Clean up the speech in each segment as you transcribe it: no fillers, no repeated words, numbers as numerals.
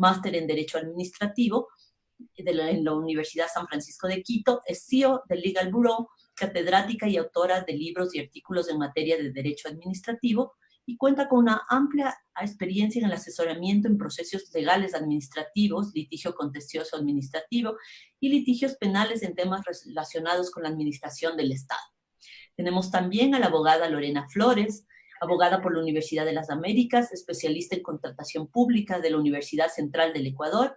máster en Derecho Administrativo en la Universidad San Francisco de Quito, es CEO del Legal Bureau, catedrática y autora de libros y artículos en materia de Derecho Administrativo, y cuenta con una amplia experiencia en el asesoramiento en procesos legales administrativos, litigio contencioso administrativo y litigios penales en temas relacionados con la administración del Estado. Tenemos también a la abogada Lorena Flores, abogada por la Universidad de las Américas, especialista en contratación pública de la Universidad Central del Ecuador.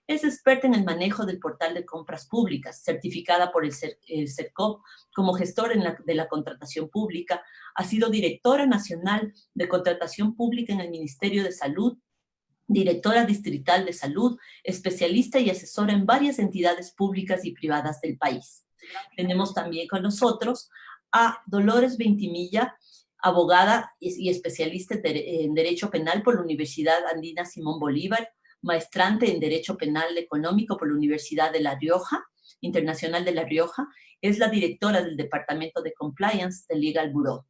Es experta en el manejo del portal de compras públicas, certificada por el CERCOP como gestora de la contratación pública. Ha sido directora nacional de contratación pública en el Ministerio de Salud, directora distrital de salud, especialista y asesora en varias entidades públicas y privadas del país. Tenemos también con nosotros a Dolores Ventimilla, abogada y especialista en Derecho Penal por la Universidad Andina Simón Bolívar, maestrante en Derecho Penal Económico por la Universidad de La Rioja, Internacional de La Rioja. Es la directora del Departamento de Compliance del Legal Bureau.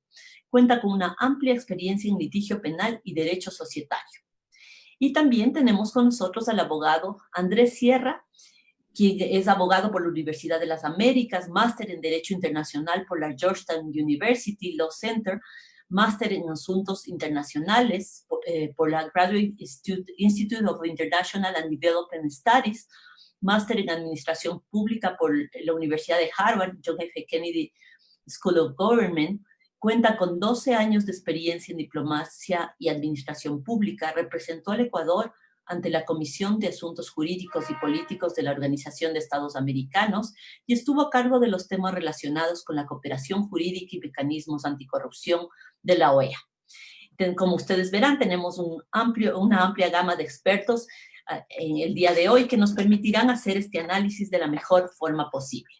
Cuenta con una amplia experiencia en litigio penal y derecho societario. Y también tenemos con nosotros al abogado Andrés Sierra, quien es abogado por la Universidad de las Américas, máster en Derecho Internacional por la Georgetown University Law Center, máster en Asuntos Internacionales por la Graduate Institute of International and Development Studies, máster en Administración Pública por la Universidad de Harvard, John F. Kennedy School of Government. Cuenta con 12 años de experiencia en diplomacia y administración pública. Representó al Ecuador ante la Comisión de Asuntos Jurídicos y Políticos de la Organización de Estados Americanos y estuvo a cargo de los temas relacionados con la cooperación jurídica y mecanismos anticorrupción de la OEA. Como ustedes verán, tenemos una amplia gama de expertos en el día de hoy que nos permitirán hacer este análisis de la mejor forma posible.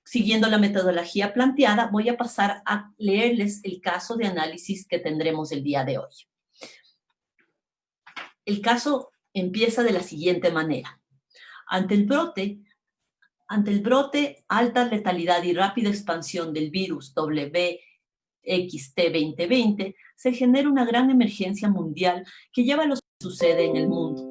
Siguiendo la metodología planteada, voy a pasar a leerles el caso de análisis que tendremos el día de hoy. El caso empieza de la siguiente manera. Ante el brote, alta letalidad y rápida expansión del virus WXT-2020, se genera una gran emergencia mundial que lleva a lo que sucede en el mundo.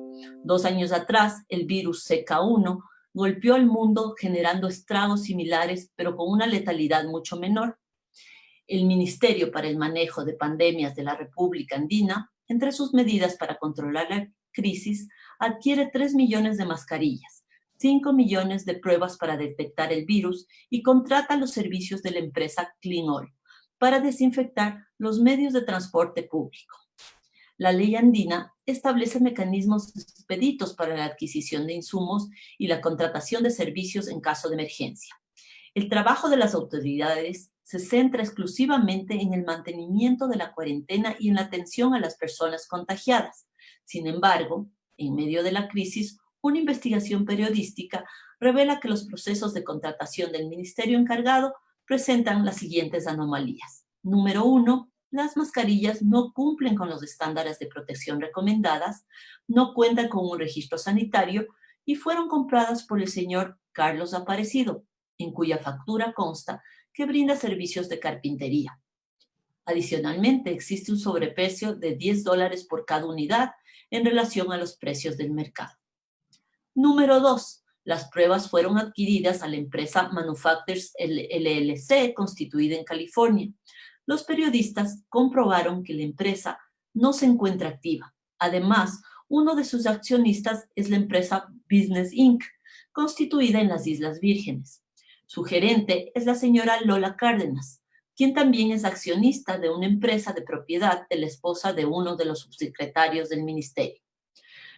2 años atrás, el virus CK1 golpeó al mundo generando estragos similares, pero con una letalidad mucho menor. El Ministerio para el Manejo de Pandemias de la República Andina, entre sus medidas para controlar la crisis, adquiere 3 millones de mascarillas, 5 millones de pruebas para detectar el virus y contrata los servicios de la empresa CleanAll para desinfectar los medios de transporte público. La ley andina establece mecanismos expeditos para la adquisición de insumos y la contratación de servicios en caso de emergencia. El trabajo de las autoridades se centra exclusivamente en el mantenimiento de la cuarentena y en la atención a las personas contagiadas. Sin embargo, en medio de la crisis, una investigación periodística revela que los procesos de contratación del ministerio encargado presentan las siguientes anomalías. Número 1, las mascarillas no cumplen con los estándares de protección recomendadas, no cuentan con un registro sanitario y fueron compradas por el señor Carlos Aparecido, en cuya factura consta que brinda servicios de carpintería. Adicionalmente, existe un sobreprecio de $10 por cada unidad en relación a los precios del mercado. Número 2. Las pruebas fueron adquiridas a la empresa Manufacturers LLC, constituida en California. Los periodistas comprobaron que la empresa no se encuentra activa. Además, uno de sus accionistas es la empresa Business Inc., constituida en las Islas Vírgenes. Su gerente es la señora Lola Cárdenas, quien también es accionista de una empresa de propiedad de la esposa de uno de los subsecretarios del ministerio.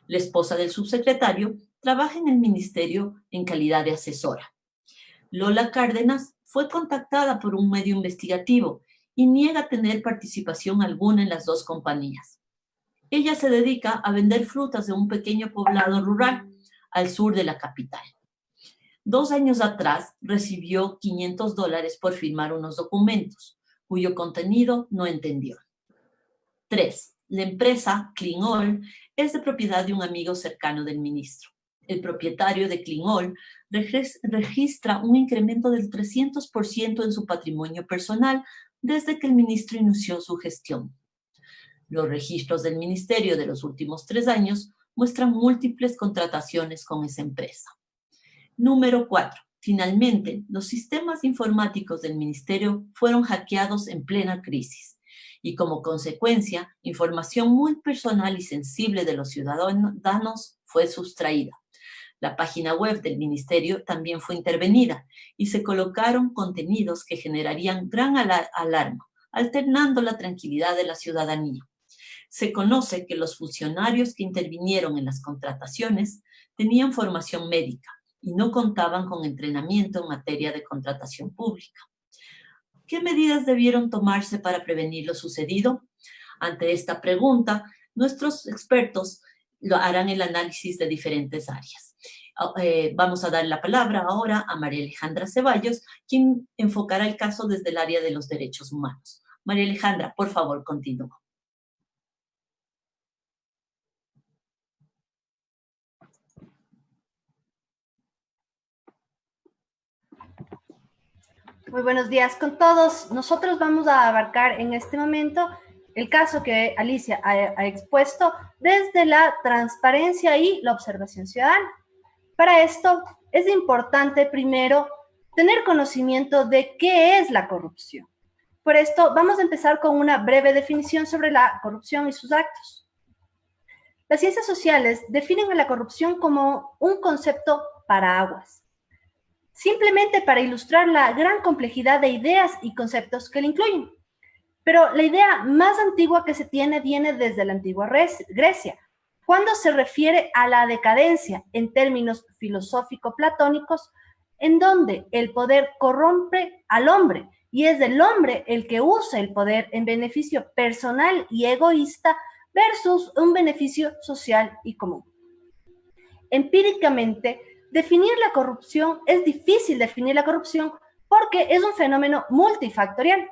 La esposa del subsecretario trabaja en el ministerio en calidad de asesora. Lola Cárdenas fue contactada por un medio investigativo y niega tener participación alguna en las dos compañías. Ella se dedica a vender frutas de un pequeño poblado rural al sur de la capital. 2 años atrás recibió $500 por firmar unos documentos, cuyo contenido no entendió. 3. La empresa CleanAll es de propiedad de un amigo cercano del ministro. El propietario de CleanAll registra un incremento del 300% en su patrimonio personal desde que el ministro inició su gestión. Los registros del ministerio de los últimos 3 años muestran múltiples contrataciones con esa empresa. Número 4. Finalmente, los sistemas informáticos del ministerio fueron hackeados en plena crisis y como consecuencia, información muy personal y sensible de los ciudadanos fue sustraída. La página web del ministerio también fue intervenida y se colocaron contenidos que generarían gran alarma, alternando la tranquilidad de la ciudadanía. Se conoce que los funcionarios que intervinieron en las contrataciones tenían formación médica y no contaban con entrenamiento en materia de contratación pública. ¿Qué medidas debieron tomarse para prevenir lo sucedido? Ante esta pregunta, nuestros expertos harán el análisis de diferentes áreas. Vamos a dar la palabra ahora a María Alejandra Ceballos, quien enfocará el caso desde el área de los derechos humanos. María Alejandra, por favor, continúa. Muy buenos días con todos. Nosotros vamos a abarcar en este momento el caso que Alicia ha expuesto desde la transparencia y la observación ciudadana. Para esto es importante primero tener conocimiento de qué es la corrupción. Por esto vamos a empezar con una breve definición sobre la corrupción y sus actos. Las ciencias sociales definen a la corrupción como un concepto paraguas, simplemente para ilustrar la gran complejidad de ideas y conceptos que le incluyen. Pero la idea más antigua que se tiene viene desde la antigua Grecia, cuando se refiere a la decadencia en términos filosófico-platónicos, en donde el poder corrompe al hombre y es el hombre el que usa el poder en beneficio personal y egoísta versus un beneficio social y común. Empíricamente, definir la corrupción es difícil definir la corrupción porque es un fenómeno multifactorial.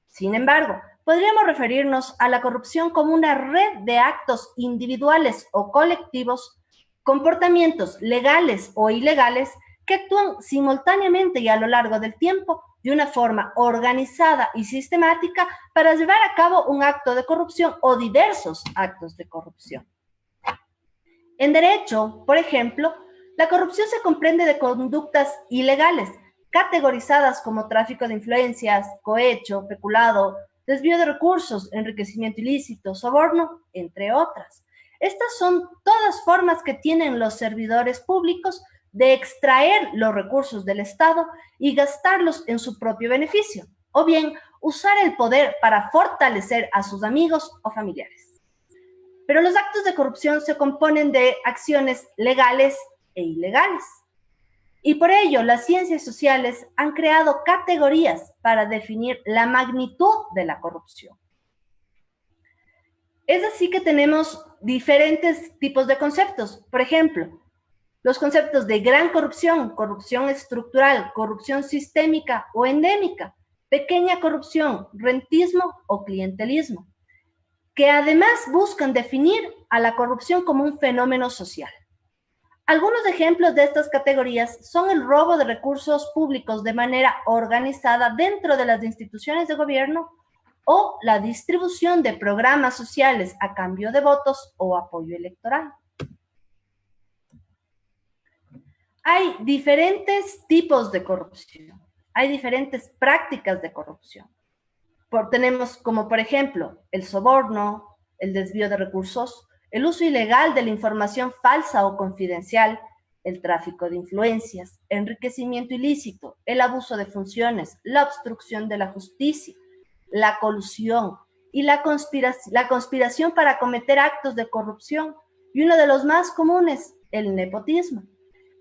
Sin embargo, podríamos referirnos a la corrupción como una red de actos individuales o colectivos, comportamientos legales o ilegales que actúan simultáneamente y a lo largo del tiempo de una forma organizada y sistemática para llevar a cabo un acto de corrupción o diversos actos de corrupción. En derecho, por ejemplo, la corrupción se comprende de conductas ilegales, categorizadas como tráfico de influencias, cohecho, peculado, desvío de recursos, enriquecimiento ilícito, soborno, entre otras. Estas son todas formas que tienen los servidores públicos de extraer los recursos del Estado y gastarlos en su propio beneficio, o bien usar el poder para fortalecer a sus amigos o familiares. Pero los actos de corrupción se componen de acciones legales e ilegales. Y por ello, las ciencias sociales han creado categorías para definir la magnitud de la corrupción. Es así que tenemos diferentes tipos de conceptos. Por ejemplo, los conceptos de gran corrupción, corrupción estructural, corrupción sistémica o endémica, pequeña corrupción, rentismo o clientelismo, que además buscan definir a la corrupción como un fenómeno social. Algunos ejemplos de estas categorías son el robo de recursos públicos de manera organizada dentro de las instituciones de gobierno o la distribución de programas sociales a cambio de votos o apoyo electoral. Hay diferentes tipos de corrupción, hay diferentes prácticas de corrupción. Tenemos como, por ejemplo, el soborno, el desvío de recursos, el uso ilegal de la información falsa o confidencial, el tráfico de influencias, enriquecimiento ilícito, el abuso de funciones, la obstrucción de la justicia, la colusión y la conspiración para cometer actos de corrupción, y uno de los más comunes, el nepotismo.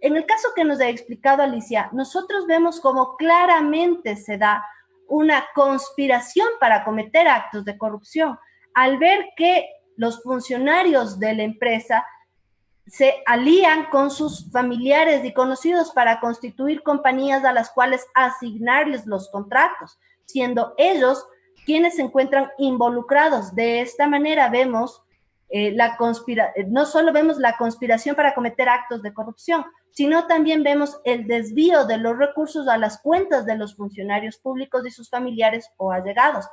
En el caso que nos ha explicado Alicia, nosotros vemos cómo claramente se da una conspiración para cometer actos de corrupción, al ver que los funcionarios de la empresa se alían con sus familiares y conocidos para constituir compañías a las cuales asignarles los contratos, siendo ellos quienes se encuentran involucrados. De esta manera vemos no solo vemos la conspiración para cometer actos de corrupción, sino también vemos el desvío de los recursos a las cuentas de los funcionarios públicos y sus familiares o allegados.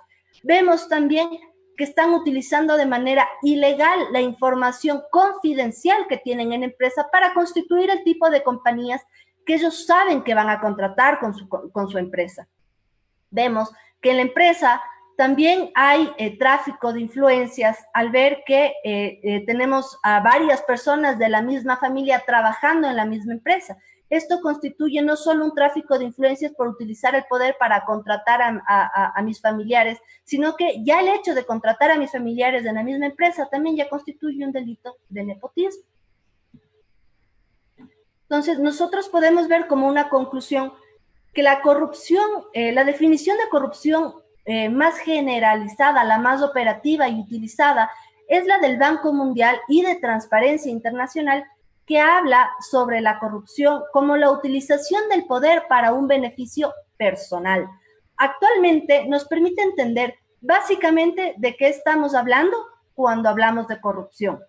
Vemos también que están utilizando de manera ilegal la información confidencial que tienen en la empresa para constituir el tipo de compañías que ellos saben que van a contratar con su empresa. Vemos que en la empresa también hay tráfico de influencias al ver que tenemos a varias personas de la misma familia trabajando en la misma empresa. Esto constituye no solo un tráfico de influencias por utilizar el poder para contratar a mis familiares, sino que ya el hecho de contratar a mis familiares en la misma empresa también ya constituye un delito de nepotismo. Entonces, nosotros podemos ver como una conclusión que la corrupción, la definición de corrupción más generalizada, la más operativa y utilizada, es la del Banco Mundial y de Transparencia Internacional, que habla sobre la corrupción como la utilización del poder para un beneficio personal. Actualmente nos permite entender básicamente de qué estamos hablando cuando hablamos de corrupción.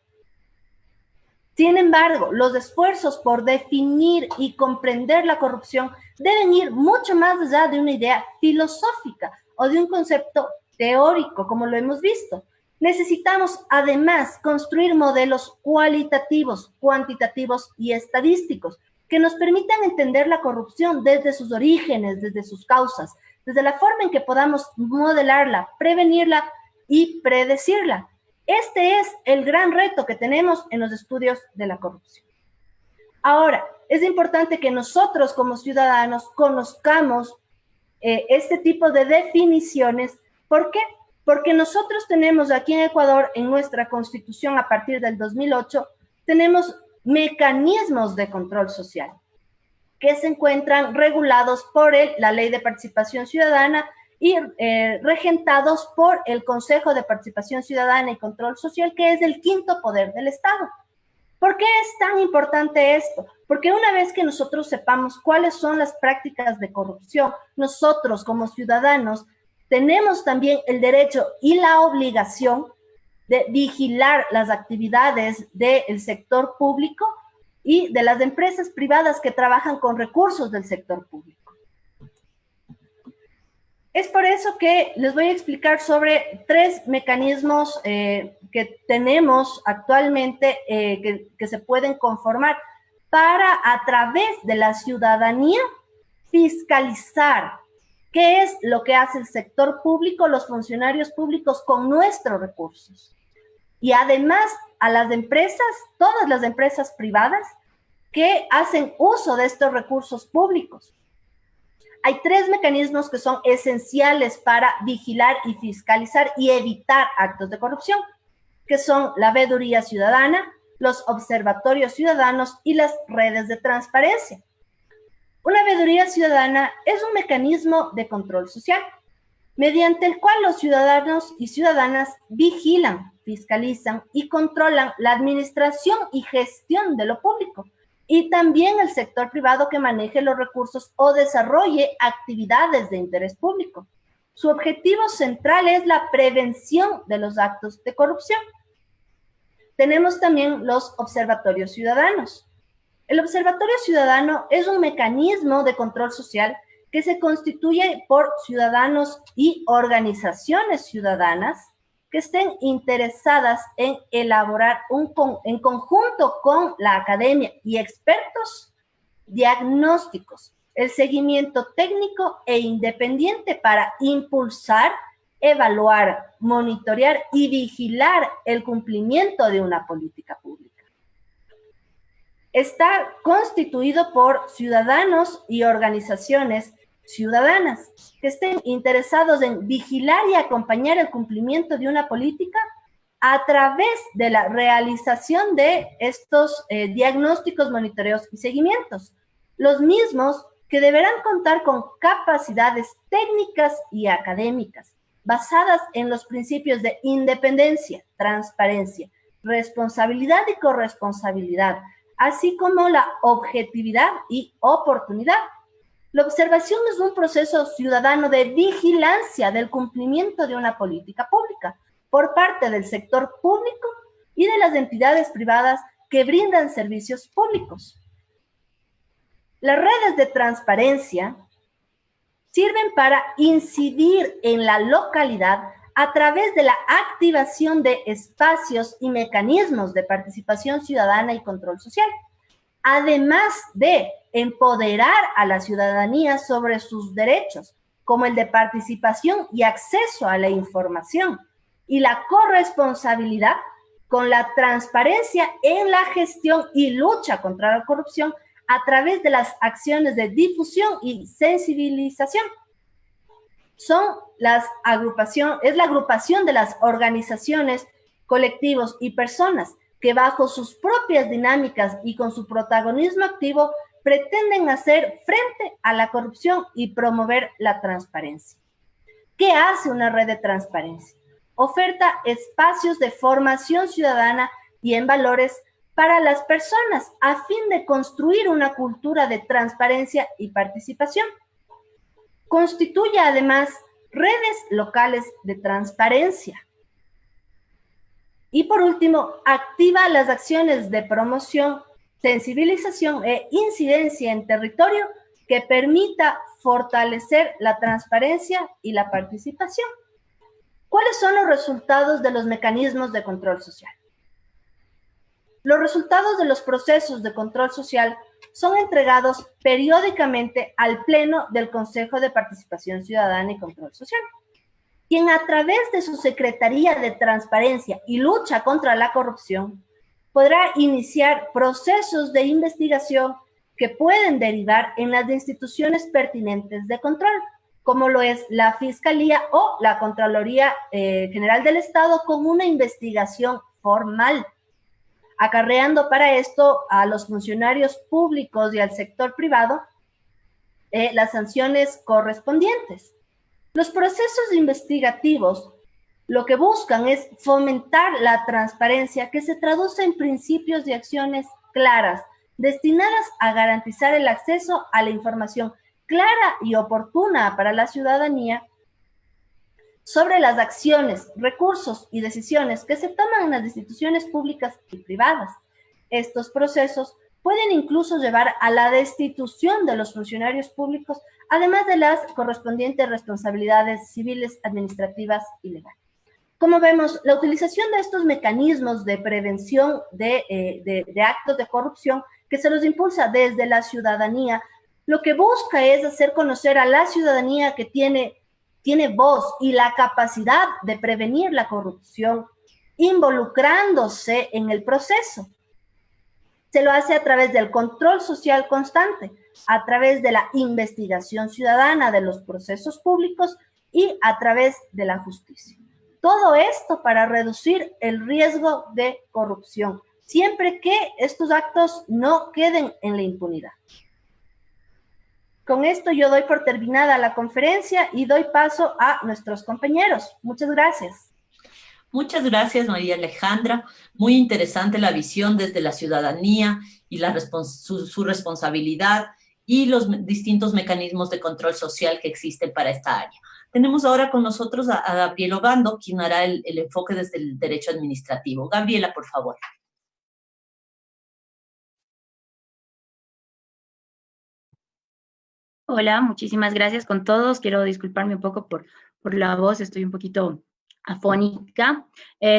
Sin embargo, los esfuerzos por definir y comprender la corrupción deben ir mucho más allá de una idea filosófica o de un concepto teórico, como lo hemos visto. Necesitamos, además, construir modelos cualitativos, cuantitativos y estadísticos que nos permitan entender la corrupción desde sus orígenes, desde sus causas, desde la forma en que podamos modelarla, prevenirla y predecirla. Este es el gran reto que tenemos en los estudios de la corrupción. Ahora, es importante que nosotros como ciudadanos conozcamos este tipo de definiciones. ¿Por qué? Porque nosotros tenemos aquí en Ecuador, en nuestra Constitución a partir del 2008, tenemos mecanismos de control social que se encuentran regulados por la Ley de Participación Ciudadana y regentados por el Consejo de Participación Ciudadana y Control Social, que es el quinto poder del Estado. ¿Por qué es tan importante esto? Porque una vez que nosotros sepamos cuáles son las prácticas de corrupción, nosotros como ciudadanos tenemos también el derecho y la obligación de vigilar las actividades del sector público y de las empresas privadas que trabajan con recursos del sector público. Es por eso que les voy a explicar sobre 3 mecanismos que tenemos actualmente que se pueden conformar para, a través de la ciudadanía, fiscalizar qué es lo que hace el sector público, los funcionarios públicos con nuestros recursos. Y además a las empresas, todas las empresas privadas que hacen uso de estos recursos públicos. Hay 3 mecanismos que son esenciales para vigilar y fiscalizar y evitar actos de corrupción, que son la veeduría ciudadana, los observatorios ciudadanos y las redes de transparencia. Una veeduría ciudadana es un mecanismo de control social, mediante el cual los ciudadanos y ciudadanas vigilan, fiscalizan y controlan la administración y gestión de lo público, y también el sector privado que maneje los recursos o desarrolle actividades de interés público. Su objetivo central es la prevención de los actos de corrupción. Tenemos también los observatorios ciudadanos. El Observatorio Ciudadano es un mecanismo de control social que se constituye por ciudadanos y organizaciones ciudadanas que estén interesadas en elaborar en conjunto con la academia y expertos diagnósticos, el seguimiento técnico e independiente para impulsar, evaluar, monitorear y vigilar el cumplimiento de una política pública. Está constituido por ciudadanos y organizaciones ciudadanas que estén interesados en vigilar y acompañar el cumplimiento de una política a través de la realización de estos diagnósticos, monitoreos y seguimientos. Los mismos que deberán contar con capacidades técnicas y académicas basadas en los principios de independencia, transparencia, responsabilidad y corresponsabilidad, así como la objetividad y oportunidad. La observación es un proceso ciudadano de vigilancia del cumplimiento de una política pública por parte del sector público y de las entidades privadas que brindan servicios públicos. Las redes de transparencia sirven para incidir en la localidad a través de la activación de espacios y mecanismos de participación ciudadana y control social, además de empoderar a la ciudadanía sobre sus derechos, como el de participación y acceso a la información, y la corresponsabilidad con la transparencia en la gestión y lucha contra la corrupción a través de las acciones de difusión y sensibilización. Es la agrupación de las organizaciones, colectivos y personas que bajo sus propias dinámicas y con su protagonismo activo pretenden hacer frente a la corrupción y promover la transparencia. ¿Qué hace una red de transparencia? Oferta espacios de formación ciudadana y en valores para las personas a fin de construir una cultura de transparencia y participación. Constituye además redes locales de transparencia. Y por último, activa las acciones de promoción, sensibilización e incidencia en territorio que permita fortalecer la transparencia y la participación. ¿Cuáles son los resultados de los mecanismos de control social? Los resultados de los procesos de control social son entregados periódicamente al Pleno del Consejo de Participación Ciudadana y Control Social, quien a través de su Secretaría de Transparencia y Lucha contra la Corrupción podrá iniciar procesos de investigación que pueden derivar en las instituciones pertinentes de control, como lo es la Fiscalía o la Contraloría General del Estado, con una investigación formal, acarreando para esto a los funcionarios públicos y al sector privado las sanciones correspondientes. Los procesos investigativos lo que buscan es fomentar la transparencia que se traduce en principios y acciones claras, destinadas a garantizar el acceso a la información clara y oportuna para la ciudadanía sobre las acciones, recursos y decisiones que se toman en las instituciones públicas y privadas. Estos procesos pueden incluso llevar a la destitución de los funcionarios públicos, además de las correspondientes responsabilidades civiles, administrativas y legales. Como vemos, la utilización de estos mecanismos de prevención de actos de corrupción que se los impulsa desde la ciudadanía, lo que busca es hacer conocer a la ciudadanía que tiene voz y la capacidad de prevenir la corrupción, involucrándose en el proceso. Se lo hace a través del control social constante, a través de la investigación ciudadana de los procesos públicos y a través de la justicia. Todo esto para reducir el riesgo de corrupción, siempre que estos actos no queden en la impunidad. Con esto yo doy por terminada la conferencia y doy paso a nuestros compañeros. Muchas gracias. Muchas gracias, María Alejandra. Muy interesante la visión desde la ciudadanía y su responsabilidad y los distintos mecanismos de control social que existen para esta área. Tenemos ahora con nosotros a Gabriela Obando, quien hará el enfoque desde el derecho administrativo. Gabriela, por favor. Hola, muchísimas gracias con todos. Quiero disculparme un poco por la voz, estoy un poquito afónica.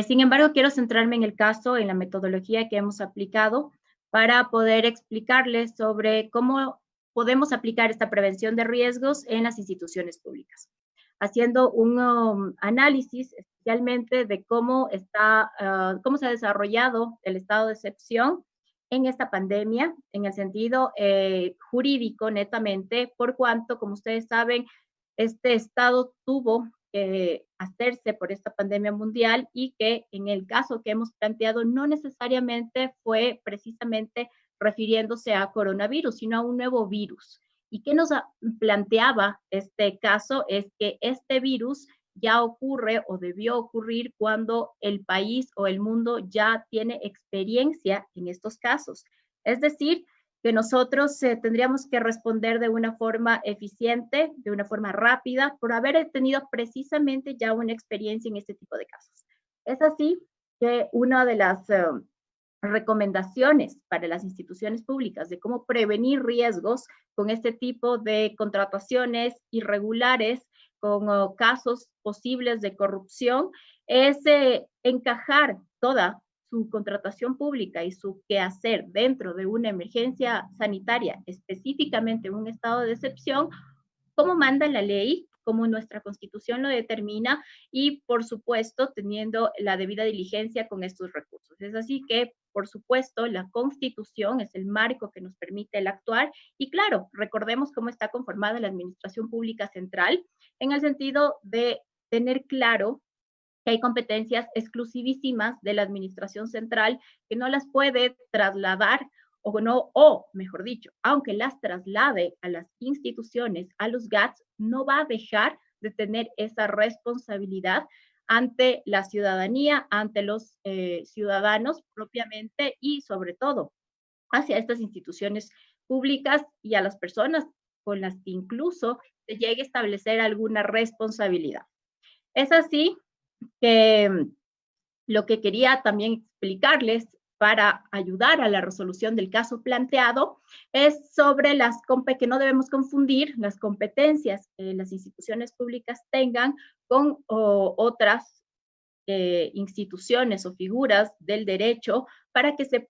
Sin embargo, quiero centrarme en el caso, en la metodología que hemos aplicado para poder explicarles sobre cómo podemos aplicar esta prevención de riesgos en las instituciones públicas, haciendo un análisis especialmente de cómo se ha desarrollado el estado de excepción en esta pandemia, en el sentido jurídico netamente, por cuanto, como ustedes saben, este estado tuvo que hacerse por esta pandemia mundial y que en el caso que hemos planteado no necesariamente fue precisamente refiriéndose a coronavirus, sino a un nuevo virus. ¿Y qué nos planteaba este caso? Es que este virus ya ocurre o debió ocurrir cuando el país o el mundo ya tiene experiencia en estos casos. Es decir, que nosotros tendríamos que responder de una forma eficiente, de una forma rápida, por haber tenido precisamente ya una experiencia en este tipo de casos. Es así que una de las recomendaciones para las instituciones públicas de cómo prevenir riesgos con este tipo de contrataciones irregulares casos posibles de corrupción es encajar toda su contratación pública y su quehacer dentro de una emergencia sanitaria, específicamente un estado de excepción, como manda la ley, como nuestra Constitución lo determina y, por supuesto, teniendo la debida diligencia con estos recursos. Es así que, por supuesto, la Constitución es el marco que nos permite el actuar y, claro, recordemos cómo está conformada la Administración Pública Central en el sentido de tener claro que hay competencias exclusivísimas de la Administración Central que no las puede trasladar o no, o mejor dicho, aunque las traslade a las instituciones, a los GATS, no va a dejar de tener esa responsabilidad ante la ciudadanía, ante los ciudadanos propiamente y sobre todo hacia estas instituciones públicas y a las personas con las que incluso se llegue a establecer alguna responsabilidad. Es así que lo que quería también explicarles para ayudar a la resolución del caso planteado es sobre que no debemos confundir las competencias que las instituciones públicas tengan con otras instituciones o figuras del derecho para que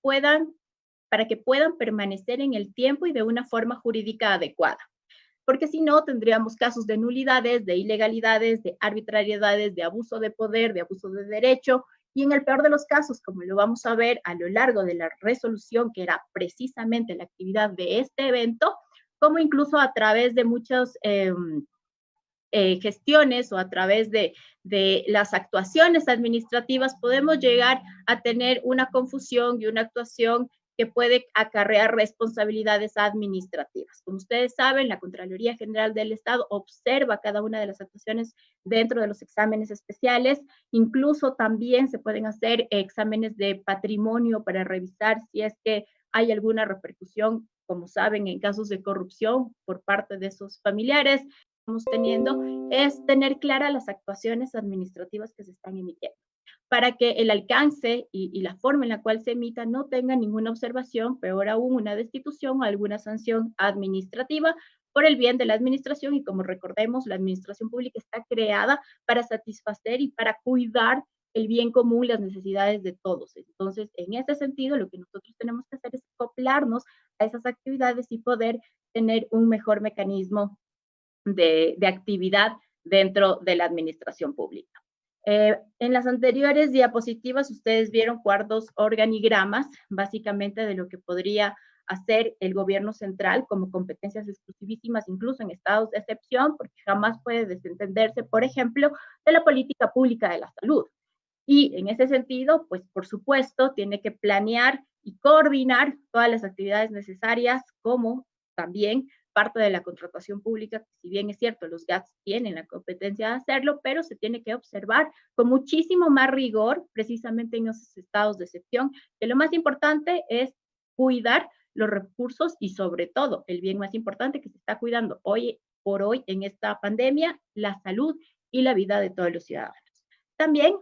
puedan permanecer en el tiempo y de una forma jurídica adecuada. Porque si no, tendríamos casos de nulidades, de ilegalidades, de arbitrariedades, de abuso de poder, de abuso de derecho, y en el peor de los casos, como lo vamos a ver a lo largo de la resolución, que era precisamente la actividad de este evento, como incluso a través de muchas gestiones o a través de las actuaciones administrativas, podemos llegar a tener una confusión y una actuación que puede acarrear responsabilidades administrativas. Como ustedes saben, la Contraloría General del Estado observa cada una de las actuaciones dentro de los exámenes especiales. Incluso también se pueden hacer exámenes de patrimonio para revisar si es que hay alguna repercusión, como saben, en casos de corrupción por parte de esos familiares. Estamos teniendo es tener claras las actuaciones administrativas que se están emitiendo, para que el alcance y la forma en la cual se emita no tenga ninguna observación, peor aún una destitución o alguna sanción administrativa por el bien de la administración. Y como recordemos, la administración pública está creada para satisfacer y para cuidar el bien común, las necesidades de todos. Entonces, en ese sentido, lo que nosotros tenemos que hacer es acoplarnos a esas actividades y poder tener un mejor mecanismo de actividad dentro de la administración pública. En las anteriores diapositivas ustedes vieron cuantos organigramas, básicamente de lo que podría hacer el gobierno central como competencias exclusivísimas, incluso en estados de excepción, porque jamás puede desentenderse, por ejemplo, de la política pública de la salud. Y en ese sentido, pues por supuesto, tiene que planear y coordinar todas las actividades necesarias, como también parte de la contratación pública, que si bien es cierto, los GATS tienen la competencia de hacerlo, pero se tiene que observar con muchísimo más rigor, precisamente en esos estados de excepción, que lo más importante es cuidar los recursos y sobre todo, el bien más importante que se está cuidando hoy por hoy en esta pandemia, la salud y la vida de todos los ciudadanos. También,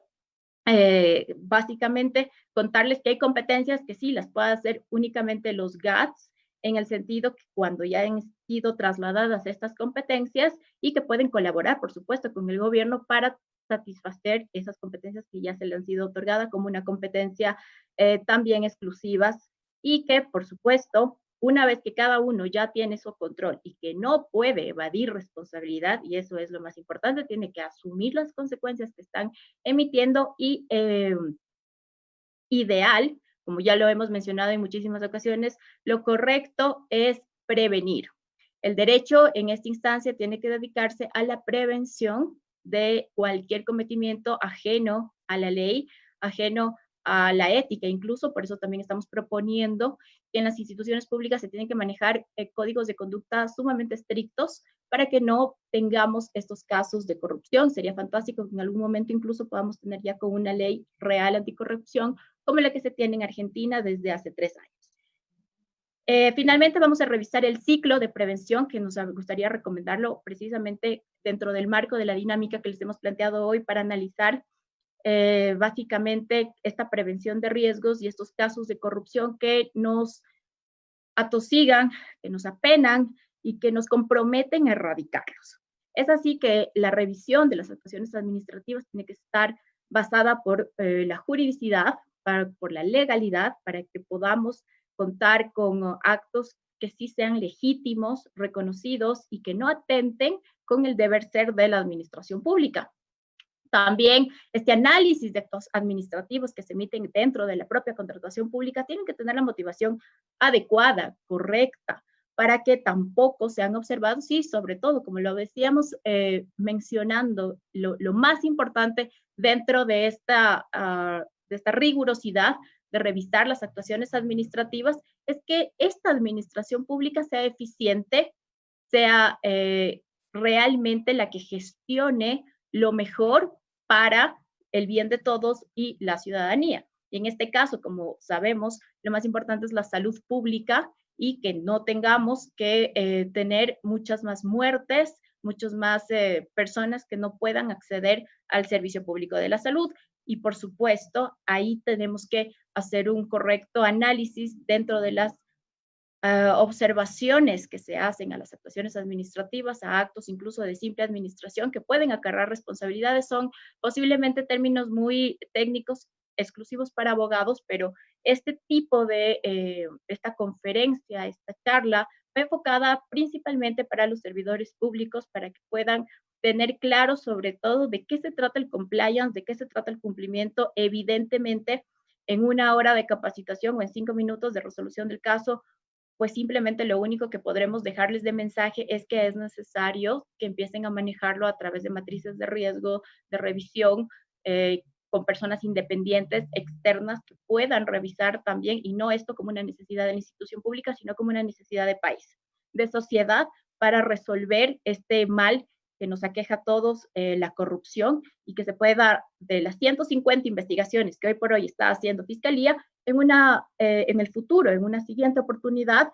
básicamente, contarles que hay competencias que sí las puede hacer únicamente los GATS, en el sentido que cuando ya han sido trasladadas estas competencias y que pueden colaborar, por supuesto, con el gobierno para satisfacer esas competencias que ya se le han sido otorgadas como una competencia también exclusivas y que, por supuesto, una vez que cada uno ya tiene su control y que no puede evadir responsabilidad, y eso es lo más importante, tiene que asumir las consecuencias que están emitiendo y ideal, como ya lo hemos mencionado en muchísimas ocasiones, lo correcto es prevenir. El derecho en esta instancia tiene que dedicarse a la prevención de cualquier cometimiento ajeno a la ley, ajeno a la ética, incluso por eso también estamos proponiendo que en las instituciones públicas se tienen que manejar códigos de conducta sumamente estrictos para que no tengamos estos casos de corrupción. Sería fantástico que en algún momento incluso podamos tener ya con una ley real anticorrupción como la que se tiene en Argentina desde hace 3 años. Finalmente vamos a revisar el ciclo de prevención que nos gustaría recomendarlo precisamente dentro del marco de la dinámica que les hemos planteado hoy para analizar básicamente esta prevención de riesgos y estos casos de corrupción que nos atosigan, que nos apenan y que nos comprometen a erradicarlos. Es así que la revisión de las actuaciones administrativas tiene que estar basada por la juridicidad, por la legalidad, para que podamos contar con actos que sí sean legítimos, reconocidos y que no atenten con el deber ser de la administración pública. También este análisis de actos administrativos que se emiten dentro de la propia contratación pública tienen que tener la motivación adecuada, correcta, para que tampoco sean observados y sobre todo, como lo decíamos, mencionando lo más importante dentro de esta rigurosidad de revisar las actuaciones administrativas, es que esta administración pública sea eficiente, sea realmente la que gestione lo mejor para el bien de todos y la ciudadanía. Y en este caso, como sabemos, lo más importante es la salud pública y que no tengamos que tener muchas más muertes, muchas más personas que no puedan acceder al servicio público de la salud. Y por supuesto, ahí tenemos que hacer un correcto análisis dentro de las observaciones que se hacen a las actuaciones administrativas, a actos incluso de simple administración que pueden acarrear responsabilidades. Son posiblemente términos muy técnicos exclusivos para abogados, pero este tipo de, esta conferencia, esta charla, fue enfocada principalmente para los servidores públicos, para que puedan tener claro sobre todo de qué se trata el compliance, de qué se trata el cumplimiento. Evidentemente, en una hora de capacitación o en 5 minutos de resolución del caso, pues simplemente lo único que podremos dejarles de mensaje es que es necesario que empiecen a manejarlo a través de matrices de riesgo, de revisión, con personas independientes, externas, que puedan revisar también, y no esto como una necesidad de la institución pública, sino como una necesidad de país, de sociedad, para resolver este mal que nos aqueja a todos, la corrupción, y que se pueda, de las 150 investigaciones que hoy por hoy está haciendo Fiscalía, en el futuro, en una siguiente oportunidad,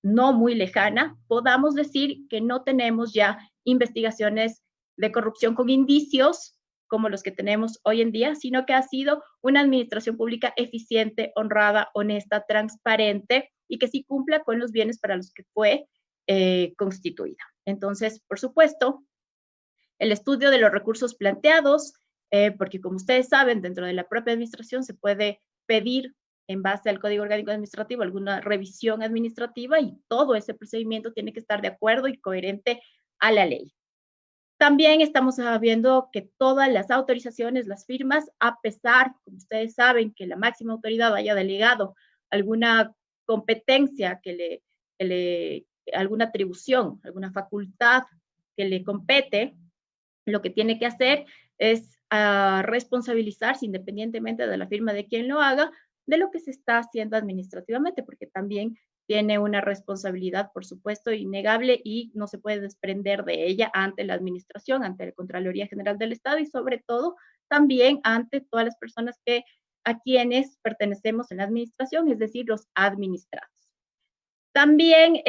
no muy lejana, podamos decir que no tenemos ya investigaciones de corrupción con indicios como los que tenemos hoy en día, sino que ha sido una administración pública eficiente, honrada, honesta, transparente y que sí cumpla con los bienes para los que fue constituida. Entonces, por supuesto, el estudio de los recursos planteados, porque como ustedes saben, dentro de la propia administración se puede pedir en base al Código Orgánico Administrativo alguna revisión administrativa y todo ese procedimiento tiene que estar de acuerdo y coherente a la ley. También estamos viendo que todas las autorizaciones, las firmas, a pesar, como ustedes saben, que la máxima autoridad haya delegado alguna competencia alguna atribución, alguna facultad que le compete, lo que tiene que hacer es responsabilizarse independientemente de la firma de quien lo haga, de lo que se está haciendo administrativamente, porque también tiene una responsabilidad, por supuesto, innegable y no se puede desprender de ella ante la administración, ante la Contraloría General del Estado y sobre todo también ante todas las personas a quienes pertenecemos en la administración, es decir, los administrados. También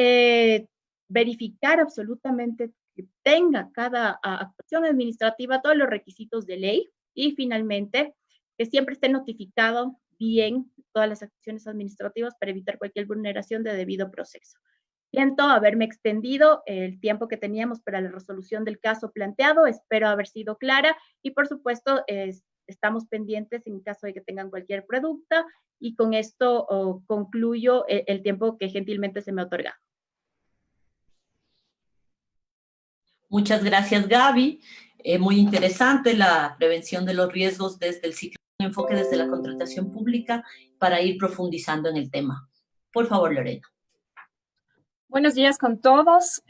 verificar absolutamente que tenga cada actuación administrativa todos los requisitos de ley y finalmente que siempre esté notificado bien todas las acciones administrativas para evitar cualquier vulneración de debido proceso. Siento haberme extendido el tiempo que teníamos para la resolución del caso planteado, espero haber sido clara y por supuesto estamos pendientes en caso de que tengan cualquier pregunta y con esto concluyo el tiempo que gentilmente se me otorga. Muchas gracias, Gaby. Muy interesante la prevención de los riesgos desde el ciclo de enfoque desde la contratación pública para ir profundizando en el tema. Por favor, Lorena. Buenos días con todos.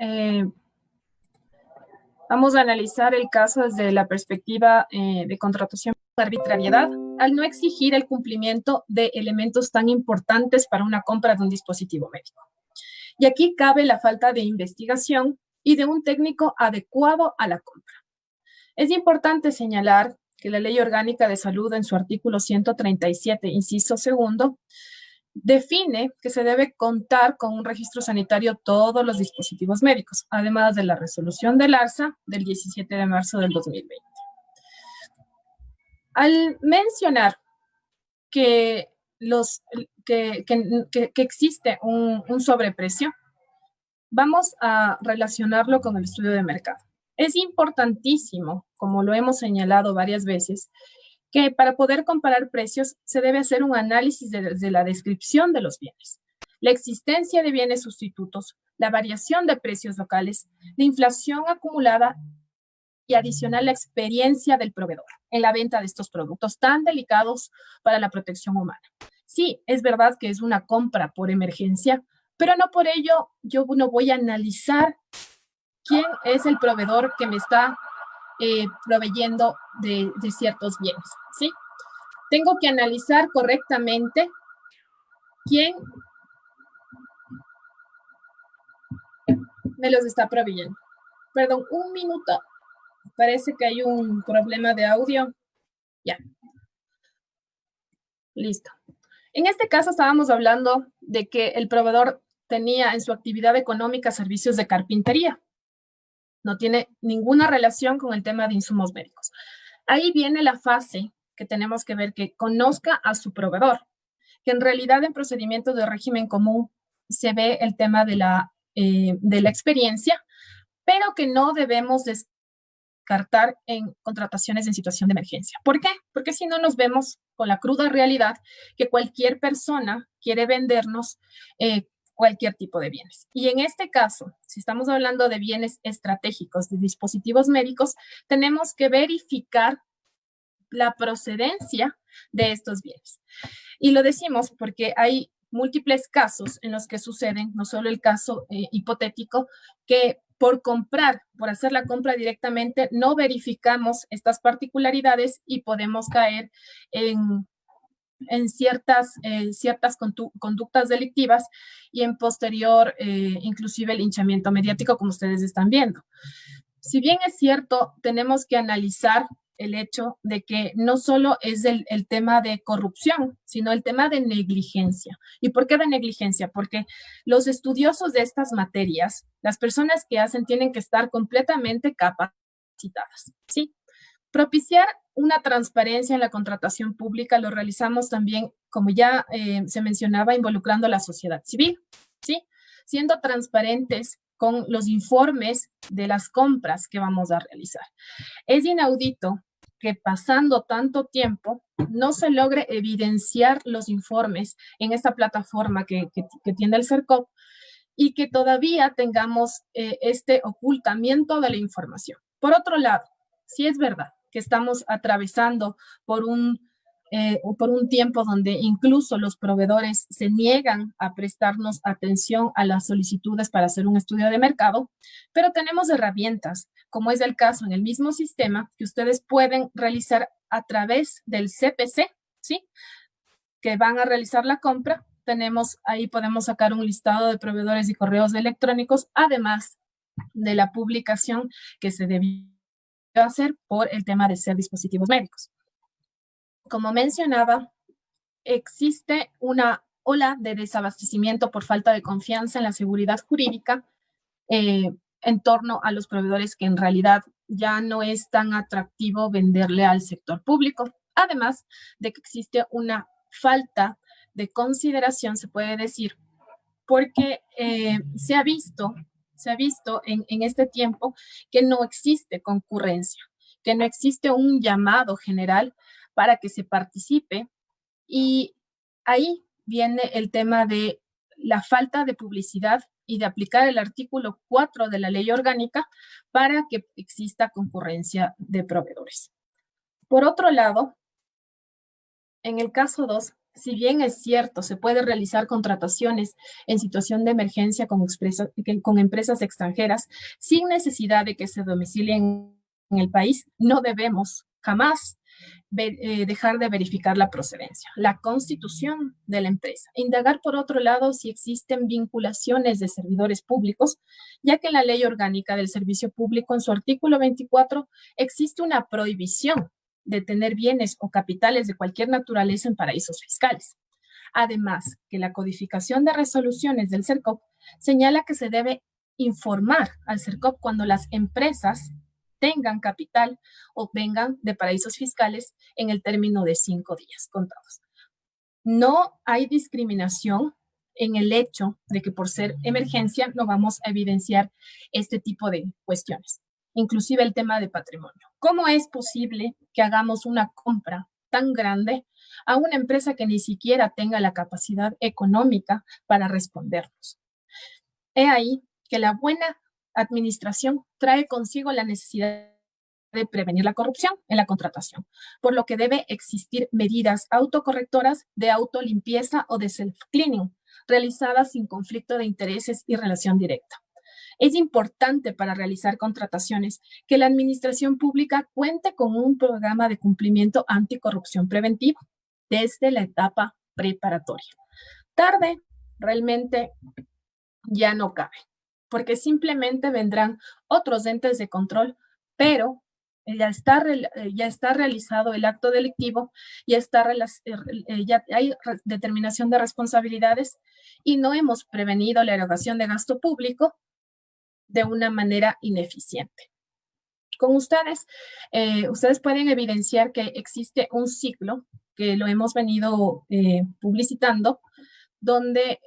Vamos a analizar el caso desde la perspectiva de contratación por arbitrariedad, al no exigir el cumplimiento de elementos tan importantes para una compra de un dispositivo médico. Y aquí cabe la falta de investigación y de un técnico adecuado a la compra. Es importante señalar que la Ley Orgánica de Salud, en su artículo 137, inciso segundo, define que se debe contar con un registro sanitario todos los dispositivos médicos, además de la resolución del ARSA del 17 de marzo del 2020. Al mencionar que existe un sobreprecio, vamos a relacionarlo con el estudio de mercado. Es importantísimo, como lo hemos señalado varias veces, que para poder comparar precios se debe hacer un análisis desde la descripción de los bienes, la existencia de bienes sustitutos, la variación de precios locales, la inflación acumulada y adicional la experiencia del proveedor en la venta de estos productos tan delicados para la protección humana. Sí, es verdad que es una compra por emergencia, pero no por ello yo no voy a analizar quién es el proveedor que me está proveyendo de ciertos bienes, ¿sí? Tengo que analizar correctamente quién me los está proveyendo. Perdón, un minuto. Parece que hay un problema de audio. Ya. Listo. En este caso estábamos hablando de que el proveedor tenía en su actividad económica servicios de carpintería. No tiene ninguna relación con el tema de insumos médicos. Ahí viene la fase que tenemos que ver, que conozca a su proveedor, que en realidad en procedimientos de régimen común se ve el tema de la experiencia, pero que no debemos descartar en contrataciones en situación de emergencia. ¿Por qué? Porque si no nos vemos con la cruda realidad que cualquier persona quiere vendernos cualquier tipo de bienes. Y en este caso, si estamos hablando de bienes estratégicos, de dispositivos médicos, tenemos que verificar la procedencia de estos bienes. Y lo decimos porque hay múltiples casos en los que suceden, no solo el caso hipotético, que por comprar, por hacer la compra directamente, no verificamos estas particularidades y podemos caer en ciertas conductas delictivas y en posterior, inclusive el linchamiento mediático, como ustedes están viendo. Si bien es cierto, tenemos que analizar el hecho de que no solo es el tema de corrupción, sino el tema de negligencia. ¿Y por qué de negligencia? Porque los estudiosos de estas materias, las personas que hacen, tienen que estar completamente capacitadas, ¿sí? Propiciar una transparencia en la contratación pública lo realizamos también, como ya se mencionaba, involucrando a la sociedad civil, ¿sí? Siendo transparentes con los informes de las compras que vamos a realizar. Es inaudito que pasando tanto tiempo no se logre evidenciar los informes en esta plataforma que tiene el CERCOP y que todavía tengamos este ocultamiento de la información. Por otro lado, sí es verdad que estamos atravesando por un tiempo donde incluso los proveedores se niegan a prestarnos atención a las solicitudes para hacer un estudio de mercado, pero tenemos herramientas, como es el caso en el mismo sistema, que ustedes pueden realizar a través del CPC, ¿sí? Que van a realizar la compra. Ahí podemos sacar un listado de proveedores y correos electrónicos, además de la publicación que se debió hacer por el tema de ser dispositivos médicos. Como mencionaba, existe una ola de desabastecimiento por falta de confianza en la seguridad jurídica en torno a los proveedores, que en realidad ya no es tan atractivo venderle al sector público. Además de que existe una falta de consideración, se puede decir, porque se ha visto en este tiempo que no existe concurrencia, que no existe un llamado general para que se participe, y ahí viene el tema de la falta de publicidad y de aplicar el artículo 4 de la ley orgánica para que exista concurrencia de proveedores. Por otro lado, en el caso 2, si bien es cierto, se puede realizar contrataciones en situación de emergencia con empresas extranjeras sin necesidad de que se domicilien en el país, no debemos jamás dejar de verificar la procedencia, la constitución de la empresa. Indagar, por otro lado, si existen vinculaciones de servidores públicos, ya que en la Ley Orgánica del Servicio Público, en su artículo 24, existe una prohibición de tener bienes o capitales de cualquier naturaleza en paraísos fiscales. Además, que la codificación de resoluciones del CERCOP señala que se debe informar al CERCOP cuando las empresas tengan capital o vengan de paraísos fiscales en el término de 5 días contados. No hay discriminación en el hecho de que por ser emergencia no vamos a evidenciar este tipo de cuestiones. inclusive el tema de patrimonio. ¿Cómo es posible que hagamos una compra tan grande a una empresa que ni siquiera tenga la capacidad económica para respondernos? He ahí que la buena administración trae consigo la necesidad de prevenir la corrupción en la contratación, por lo que debe existir medidas autocorrectoras de autolimpieza o de self-cleaning, realizadas sin conflicto de intereses y relación directa. Es importante para realizar contrataciones que la administración pública cuente con un programa de cumplimiento anticorrupción preventivo desde la etapa preparatoria. Tarde, realmente ya no cabe, porque simplemente vendrán otros entes de control, pero ya está realizado el acto delictivo, ya hay determinación de responsabilidades y no hemos prevenido la erogación de gasto público de una manera ineficiente. Con ustedes pueden evidenciar que existe un ciclo que lo hemos venido publicitando, donde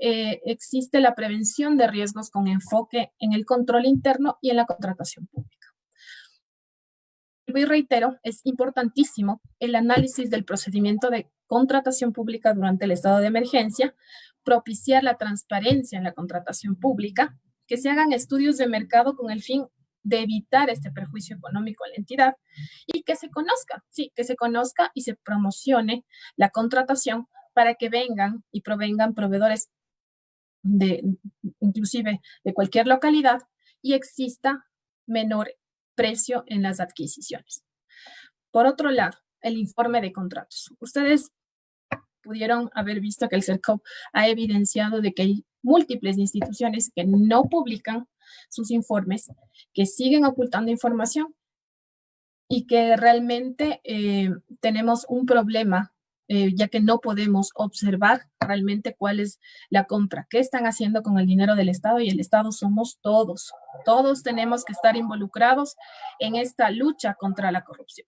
existe la prevención de riesgos con enfoque en el control interno y en la contratación pública. Y reitero, es importantísimo el análisis del procedimiento de contratación pública durante el estado de emergencia, propiciar la transparencia en la contratación pública, que se hagan estudios de mercado con el fin de evitar este perjuicio económico a la entidad y que se conozca y se promocione la contratación para que vengan y provengan proveedores inclusive de cualquier localidad y exista menor precio en las adquisiciones. Por otro lado, el informe de contratos. Ustedes pudieron haber visto que el CERCOP ha evidenciado de que hay múltiples instituciones que no publican sus informes, que siguen ocultando información y que realmente tenemos un problema, ya que no podemos observar realmente cuál es la compra, qué están haciendo con el dinero del Estado, y el Estado somos todos. Todos tenemos que estar involucrados en esta lucha contra la corrupción.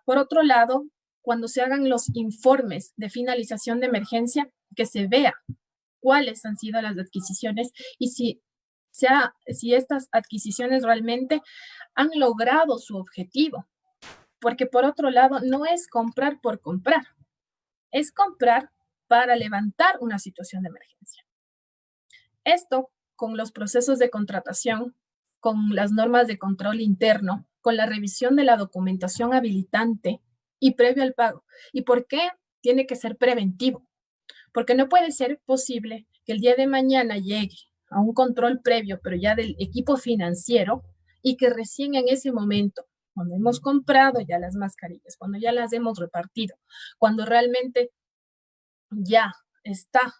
Por otro lado, cuando se hagan los informes de finalización de emergencia, que se vea cuáles han sido las adquisiciones y si estas adquisiciones realmente han logrado su objetivo. Porque por otro lado, no es comprar por comprar, es comprar para levantar una situación de emergencia. Esto con los procesos de contratación, con las normas de control interno, con la revisión de la documentación habilitante y previo al pago. ¿Y por qué tiene que ser preventivo? Porque no puede ser posible que el día de mañana llegue a un control previo, pero ya del equipo financiero, y que recién en ese momento, cuando hemos comprado ya las mascarillas, cuando ya las hemos repartido, cuando realmente ya está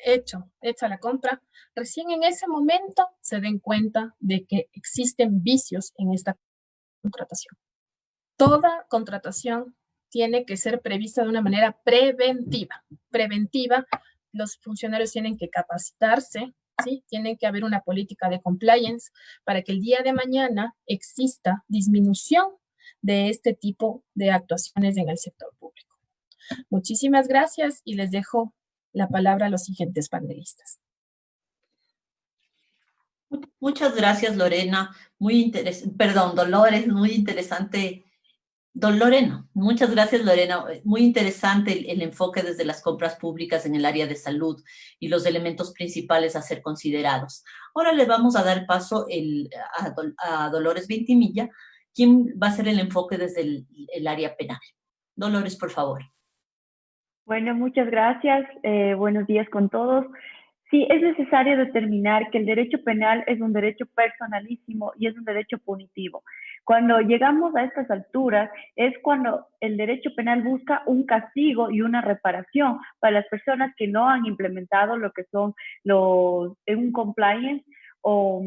hecha la compra, recién en ese momento se den cuenta de que existen vicios en esta contratación. Toda contratación tiene que ser prevista de una manera preventiva. Los funcionarios tienen que capacitarse, ¿sí? Tiene que haber una política de compliance para que el día de mañana exista disminución de este tipo de actuaciones en el sector público. Muchísimas gracias y les dejo la palabra a los siguientes panelistas. Muchas gracias, Lorena. Dolores, muy interesante. Lorena, muchas gracias, Lorena. Muy interesante el enfoque desde las compras públicas en el área de salud y los elementos principales a ser considerados. Ahora le vamos a dar paso a Dolores Ventimilla, quien va a hacer el enfoque desde el área penal. Dolores, por favor. Bueno, muchas gracias. Buenos días con todos. Sí, es necesario determinar que el derecho penal es un derecho personalísimo y es un derecho punitivo. Cuando llegamos a estas alturas es cuando el derecho penal busca un castigo y una reparación para las personas que no han implementado lo que son un compliance o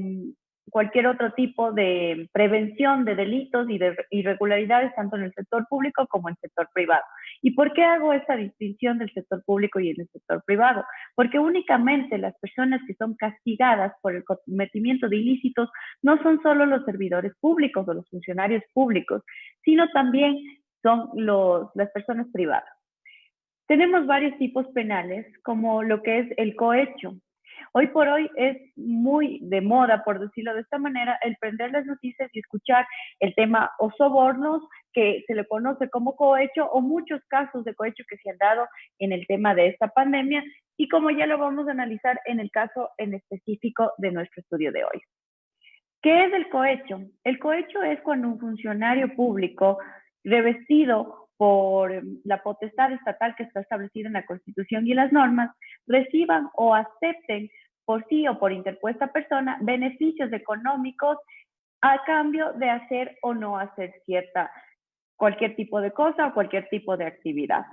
cualquier otro tipo de prevención de delitos y de irregularidades tanto en el sector público como en el sector privado. ¿Y por qué hago esta distinción del sector público y el sector privado? Porque únicamente las personas que son castigadas por el cometimiento de ilícitos no son solo los servidores públicos o los funcionarios públicos, sino también son las personas privadas. Tenemos varios tipos penales, como lo que es el cohecho. Hoy por hoy es muy de moda, por decirlo de esta manera, el prender las noticias y escuchar el tema o sobornos, que se le conoce como cohecho, o muchos casos de cohecho que se han dado en el tema de esta pandemia, y como ya lo vamos a analizar en el caso en específico de nuestro estudio de hoy. ¿Qué es el cohecho? El cohecho es cuando un funcionario público revestido por la potestad estatal que está establecida en la Constitución y las normas, reciban o acepten por sí o por interpuesta persona beneficios económicos a cambio de hacer o no hacer cualquier tipo de cosa o cualquier tipo de actividad.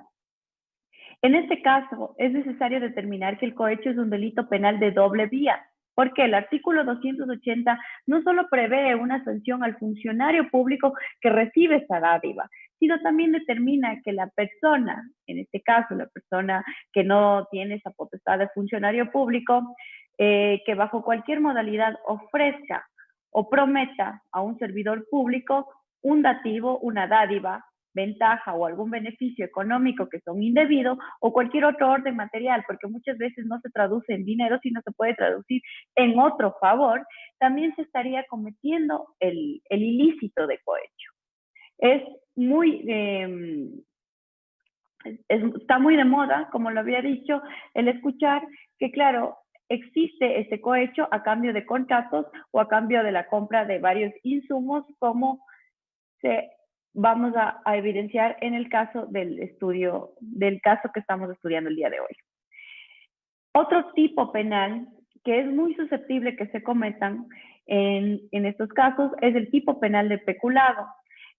En este caso, es necesario determinar que el cohecho es un delito penal de doble vía, porque el artículo 280 no solo prevé una sanción al funcionario público que recibe esa dádiva, sino también determina que la persona, en este caso la persona que no tiene esa potestad de funcionario público, que bajo cualquier modalidad ofrezca o prometa a un servidor público un dativo, una dádiva, ventaja o algún beneficio económico que son indebidos o cualquier otro orden material, porque muchas veces no se traduce en dinero, sino se puede traducir en otro favor, también se estaría cometiendo el ilícito de cohecho. Es muy, está muy de moda, como lo había dicho, el escuchar que, claro, existe este cohecho a cambio de contratos o a cambio de la compra de varios insumos, como vamos a evidenciar en el caso del caso que estamos estudiando el día de hoy. Otro tipo penal que es muy susceptible que se cometan en estos casos es el tipo penal de peculado.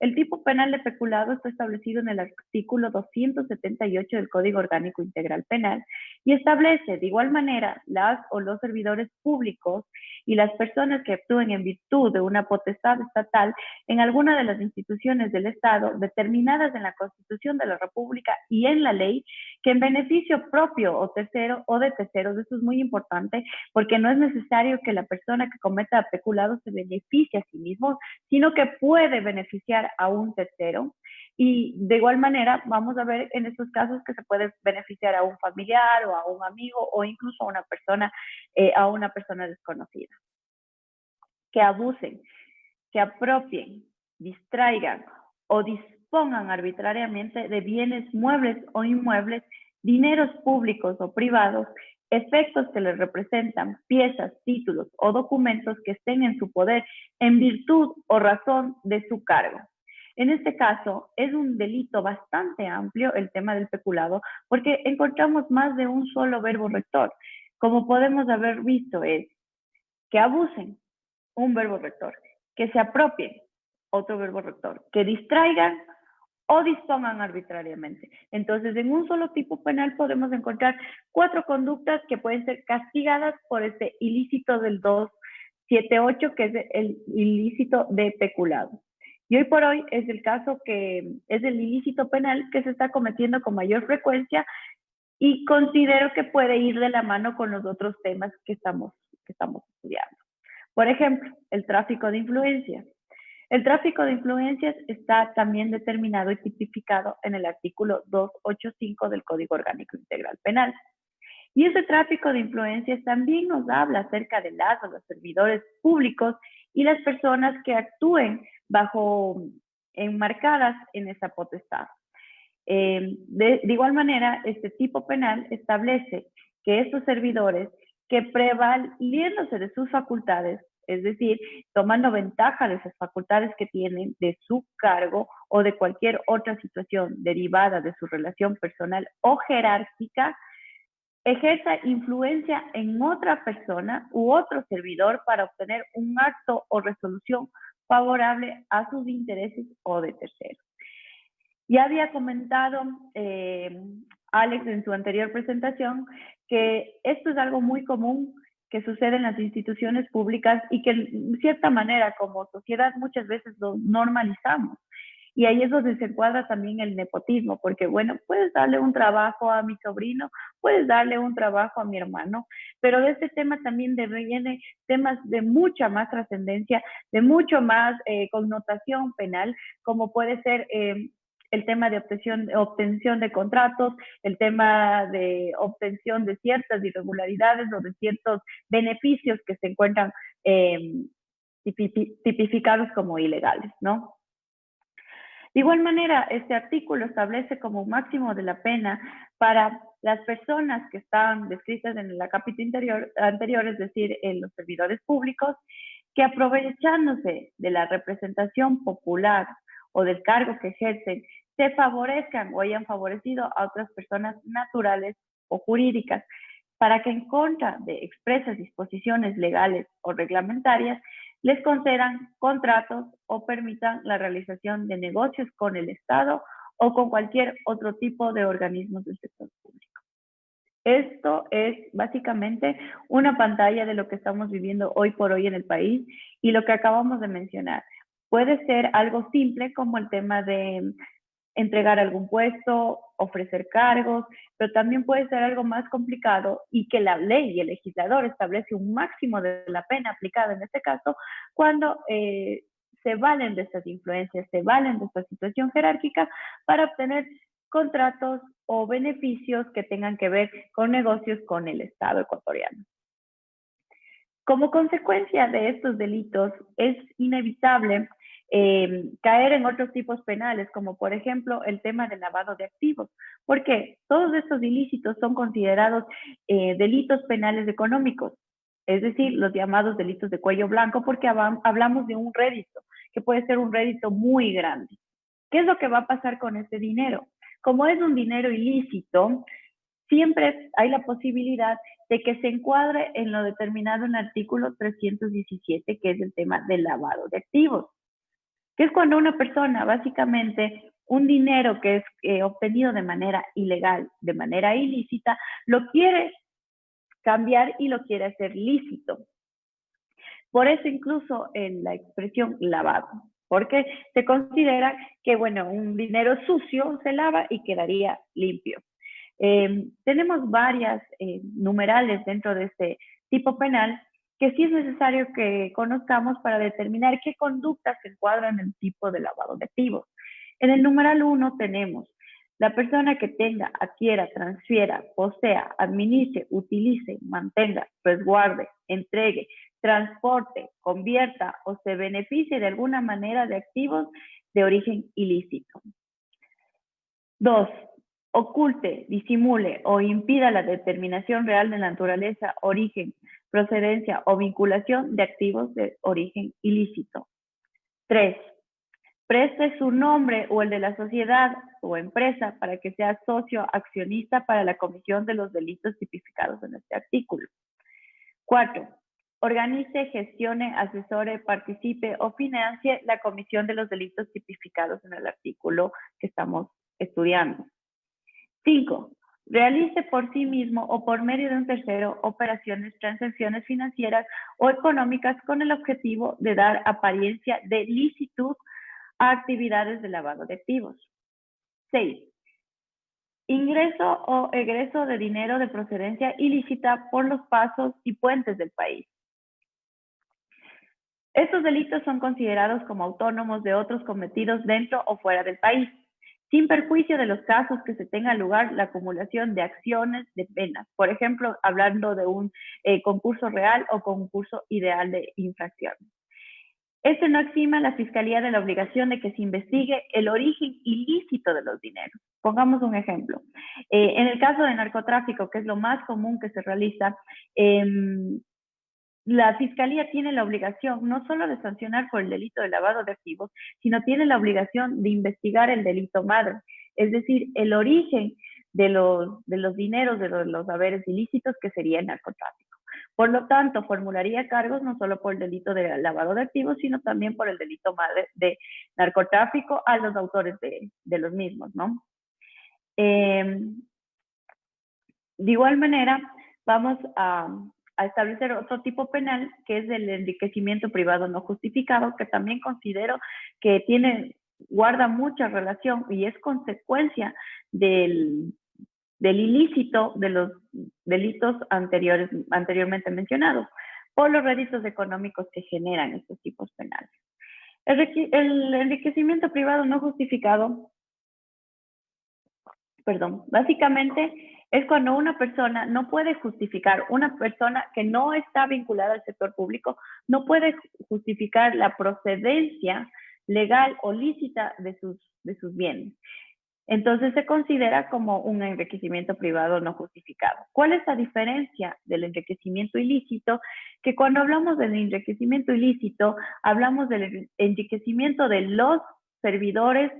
El tipo penal de peculado está establecido en el artículo 278 del Código Orgánico Integral Penal y establece de igual manera las o los servidores públicos y las personas que actúen en virtud de una potestad estatal en alguna de las instituciones del Estado determinadas en la Constitución de la República y en la ley, que en beneficio propio o tercero o de terceros, eso es muy importante, porque no es necesario que la persona que cometa peculado se beneficie a sí mismo, sino que puede beneficiar a un tercero. Y de igual manera, vamos a ver en estos casos que se puede beneficiar a un familiar o a un amigo o incluso a una persona desconocida. Que abusen, que apropien, distraigan o dispongan arbitrariamente de bienes muebles o inmuebles, dineros públicos o privados, efectos que les representan, piezas, títulos o documentos que estén en su poder en virtud o razón de su cargo. En este caso, es un delito bastante amplio el tema del peculado, porque encontramos más de un solo verbo rector. Como podemos haber visto, es que abusen, un verbo rector, que se apropien, otro verbo rector, que distraigan o dispongan arbitrariamente. Entonces, en un solo tipo penal podemos encontrar 4 conductas que pueden ser castigadas por este ilícito del 278, que es el ilícito de peculado. Y hoy por hoy es el caso que es el ilícito penal que se está cometiendo con mayor frecuencia y considero que puede ir de la mano con los otros temas que estamos estudiando. Por ejemplo, el tráfico de influencias. El tráfico de influencias está también determinado y tipificado en el artículo 285 del Código Orgánico Integral Penal. Y ese tráfico de influencias también nos habla acerca de los servidores públicos y las personas que actúen enmarcadas en esa potestad. De igual manera, este tipo penal establece que estos servidores que prevaliéndose de sus facultades, es decir, tomando ventaja de esas facultades que tienen, de su cargo o de cualquier otra situación derivada de su relación personal o jerárquica, ejerza influencia en otra persona u otro servidor para obtener un acto o resolución favorable a sus intereses o de terceros. Ya había comentado Alex en su anterior presentación que esto es algo muy común que sucede en las instituciones públicas y que en cierta manera como sociedad muchas veces lo normalizamos. Y ahí es donde se encuadra también el nepotismo, porque bueno, puedes darle un trabajo a mi sobrino, puedes darle un trabajo a mi hermano, pero de este tema también vienen temas de mucha más trascendencia, de mucho más connotación penal, como puede ser el tema de obtención de contratos, el tema de obtención de ciertas irregularidades o de ciertos beneficios que se encuentran tipificados como ilegales, ¿no? De igual manera, este artículo establece como máximo de la pena para las personas que están descritas en el capítulo anterior, es decir, en los servidores públicos, que aprovechándose de la representación popular o del cargo que ejercen, se favorezcan o hayan favorecido a otras personas naturales o jurídicas, para que en contra de expresas disposiciones legales o reglamentarias, les concedan contratos o permitan la realización de negocios con el Estado o con cualquier otro tipo de organismos del sector público. Esto es básicamente una pantalla de lo que estamos viviendo hoy por hoy en el país y lo que acabamos de mencionar. Puede ser algo simple como el tema de entregar algún puesto, ofrecer cargos, pero también puede ser algo más complicado y que la ley y el legislador establece un máximo de la pena aplicada en este caso cuando se valen de estas influencias, se valen de esta situación jerárquica para obtener contratos o beneficios que tengan que ver con negocios con el Estado ecuatoriano. Como consecuencia de estos delitos, es inevitable caer en otros tipos penales, como por ejemplo el tema del lavado de activos, porque todos estos ilícitos son considerados delitos penales económicos, es decir, los llamados delitos de cuello blanco, porque hablamos de un rédito, que puede ser un rédito muy grande. ¿Qué es lo que va a pasar con este dinero? Como es un dinero ilícito, siempre hay la posibilidad de que se encuadre en lo determinado en el artículo 317, que es el tema del lavado de activos, que es cuando una persona, básicamente, un dinero que es obtenido de manera ilegal, de manera ilícita, lo quiere cambiar y lo quiere hacer lícito. Por eso incluso en la expresión lavado, porque se considera que, bueno, un dinero sucio se lava y quedaría limpio. Tenemos varias numerales dentro de este tipo penal que sí es necesario que conozcamos para determinar qué conductas se encuadran en el tipo de lavado de activos. En el numeral 1 tenemos la persona que tenga, adquiera, transfiera, posea, administre, utilice, mantenga, resguarde, entregue, transporte, convierta o se beneficie de alguna manera de activos de origen ilícito. 2. Oculte, disimule o impida la determinación real de naturaleza, origen, procedencia o vinculación de activos de origen ilícito. 3. Preste su nombre o el de la sociedad o empresa para que sea socio accionista para la comisión de los delitos tipificados en este artículo. 4. Organice, gestione, asesore, participe o financie la comisión de los delitos tipificados en el artículo que estamos estudiando. 5. Realice por sí mismo o por medio de un tercero operaciones, transacciones financieras o económicas con el objetivo de dar apariencia de licitud a actividades de lavado de activos. 6. Ingreso o egreso de dinero de procedencia ilícita por los pasos y puentes del país. Estos delitos son considerados como autónomos de otros cometidos dentro o fuera del país, sin perjuicio de los casos que se tenga lugar la acumulación de acciones de penas. Por ejemplo, hablando de un concurso real o concurso ideal de infracción. Este no exima a la Fiscalía de la obligación de que se investigue el origen ilícito de los dineros. Pongamos un ejemplo. En el caso de narcotráfico, que es lo más común que se realiza, la Fiscalía tiene la obligación no solo de sancionar por el delito de lavado de activos, sino tiene la obligación de investigar el delito madre, es decir, el origen de los dineros, de los haberes ilícitos, que sería el narcotráfico. Por lo tanto, formularía cargos no solo por el delito de lavado de activos, sino también por el delito madre de narcotráfico a los autores de los mismos, ¿no? De igual manera, vamos a establecer otro tipo penal, que es el enriquecimiento privado no justificado, que también considero que guarda mucha relación y es consecuencia del ilícito de los delitos anteriormente mencionados, por los réditos económicos que generan estos tipos penales. El enriquecimiento privado no justificado Básicamente es cuando una persona no puede justificar, una persona que no está vinculada al sector público, no puede justificar la procedencia legal o lícita de sus bienes. Entonces se considera como un enriquecimiento privado no justificado. ¿Cuál es la diferencia del enriquecimiento ilícito? Que cuando hablamos del enriquecimiento ilícito, hablamos del enriquecimiento de los servidores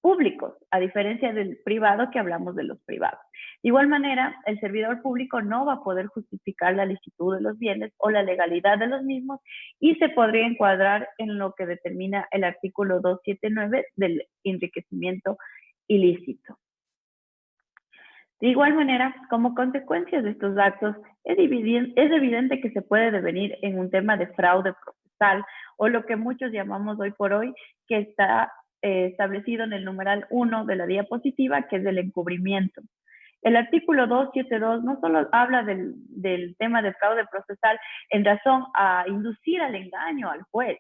públicos, a diferencia del privado que hablamos de los privados. De igual manera, el servidor público no va a poder justificar la licitud de los bienes o la legalidad de los mismos y se podría encuadrar en lo que determina el artículo 279 del enriquecimiento ilícito. De igual manera, como consecuencia de estos actos, es evidente que se puede devenir en un tema de fraude procesal o lo que muchos llamamos hoy por hoy, que está establecido en el numeral 1 de la diapositiva, que es el encubrimiento. El artículo 272 no solo habla del tema de fraude procesal en razón a inducir al engaño al juez,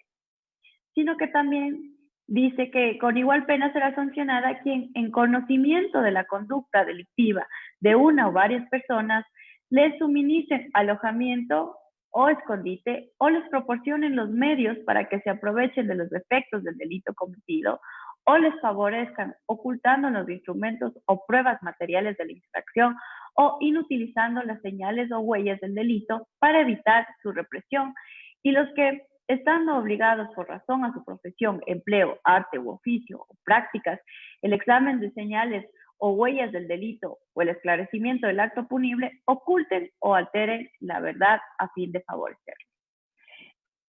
sino que también dice que con igual pena será sancionada quien en conocimiento de la conducta delictiva de una o varias personas les suministren alojamiento o escondite o les proporcionen los medios para que se aprovechen de los efectos del delito cometido o les favorezcan ocultando los instrumentos o pruebas materiales de la infracción o inutilizando las señales o huellas del delito para evitar su represión, y los que estando obligados por razón a su profesión, empleo, arte u oficio o prácticas, el examen de señales o huellas del delito o el esclarecimiento del acto punible, oculten o alteren la verdad a fin de favorecerlo.